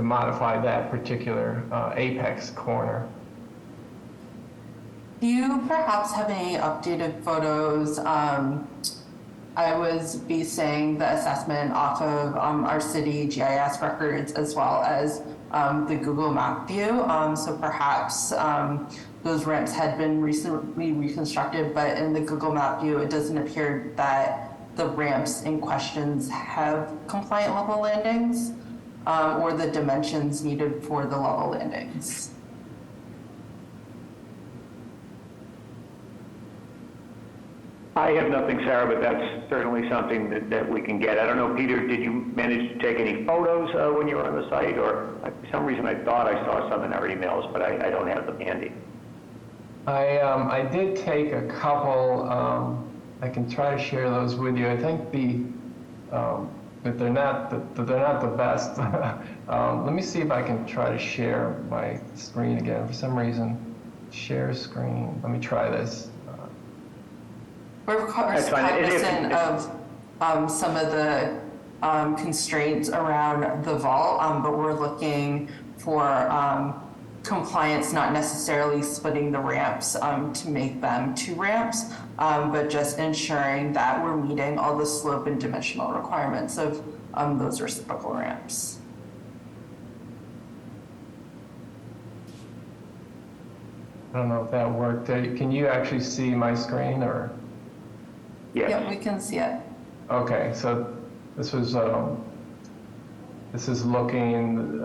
modify that particular apex corner. Do you perhaps have any updated photos? I was basing the assessment off of our city GIS records as well as the Google Map view. So perhaps those ramps had been recently reconstructed, but in the Google Map view, it doesn't appear that the ramps in questions have compliant level landings or the dimensions needed for the level landings. I have nothing, Sarah, but that's certainly something that we can get. I don't know, Peter, did you manage to take any photos when you were on the site? Or for some reason I thought I saw some in our emails, but I don't have them handy. I did take a couple. I can try to share those with you. I think that they're not the best. Let me see if I can try to share my screen again. For some reason, share screen. Let me try this. We're cognizant of some of the constraints around the vault, but we're looking for compliance, not necessarily splitting the ramps to make them 2 ramps, but just ensuring that we're meeting all the slope and dimensional requirements of those reciprocal ramps. I don't know if that worked. Can you actually see my screen, or? Yes. Yeah, we can see it. Okay, so this is looking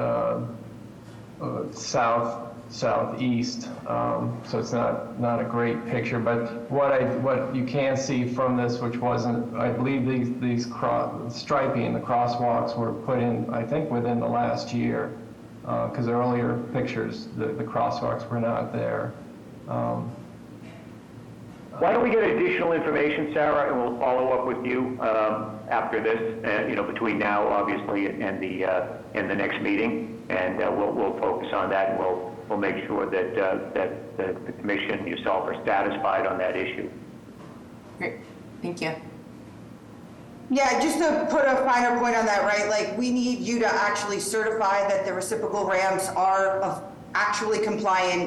southeast, so it's not a great picture. But what you can see from this, which wasn't, I believe these striping, the crosswalks were put in, I think, within the last year, because earlier pictures the crosswalks were not there. Why don't we get additional information, Sarah, and we'll follow up with you after this, between now, obviously, and the next meeting, and we'll focus on that, and we'll make sure that the commission and yourself are satisfied on that issue. Great, thank you. Yeah, just to put a finer point on that, right? Like, we need you to actually certify that the reciprocal ramps are actually compliant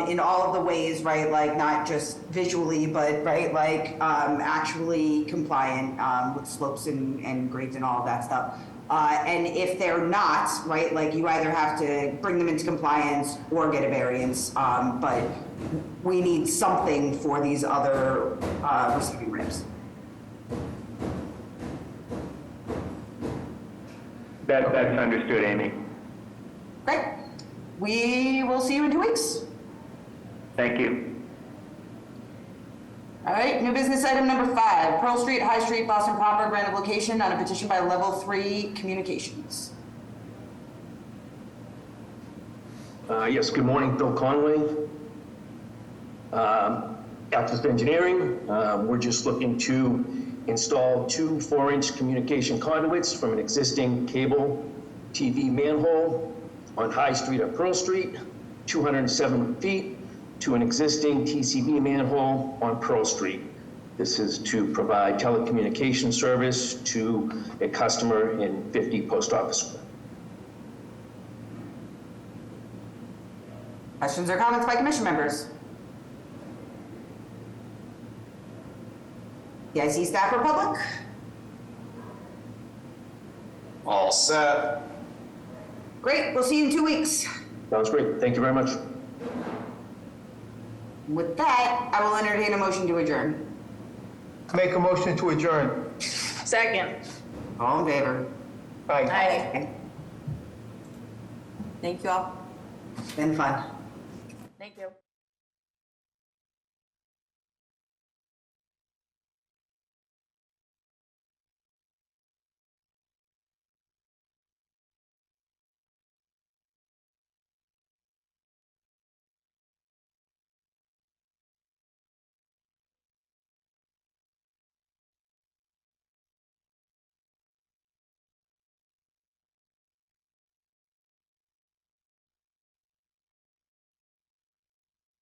in all of the ways, right? Like, not just visually, but, right, like, actually compliant with slopes and grades and all of that stuff. And if they're not, right, like, you either have to bring them into compliance or get a variance, but we need something for these other receiving ramps. That's understood, Amy. Great. We will see you in 2 weeks. Thank you. All right, new business item number 5, Pearl Street, High Street, Boston proper, grant of location on a petition by Level 3 Communications. Yes, good morning, Bill Conway. Access Engineering, we're just looking to install 2 4-inch communication conduits from an existing cable TV manhole on High Street at Pearl Street, 207 feet, to an existing TCB manhole on Pearl Street. This is to provide telecommunication service to a customer in 50 Post Office Square. Questions or comments by commission members? PIC staff or public? All set. Great, we'll see you in 2 weeks. Sounds great. Thank you very much. With that, I will entertain a motion to adjourn. Make a motion to adjourn. Second. All in favor? Aye. Aye. Thank you all. It's been fun. Thank you.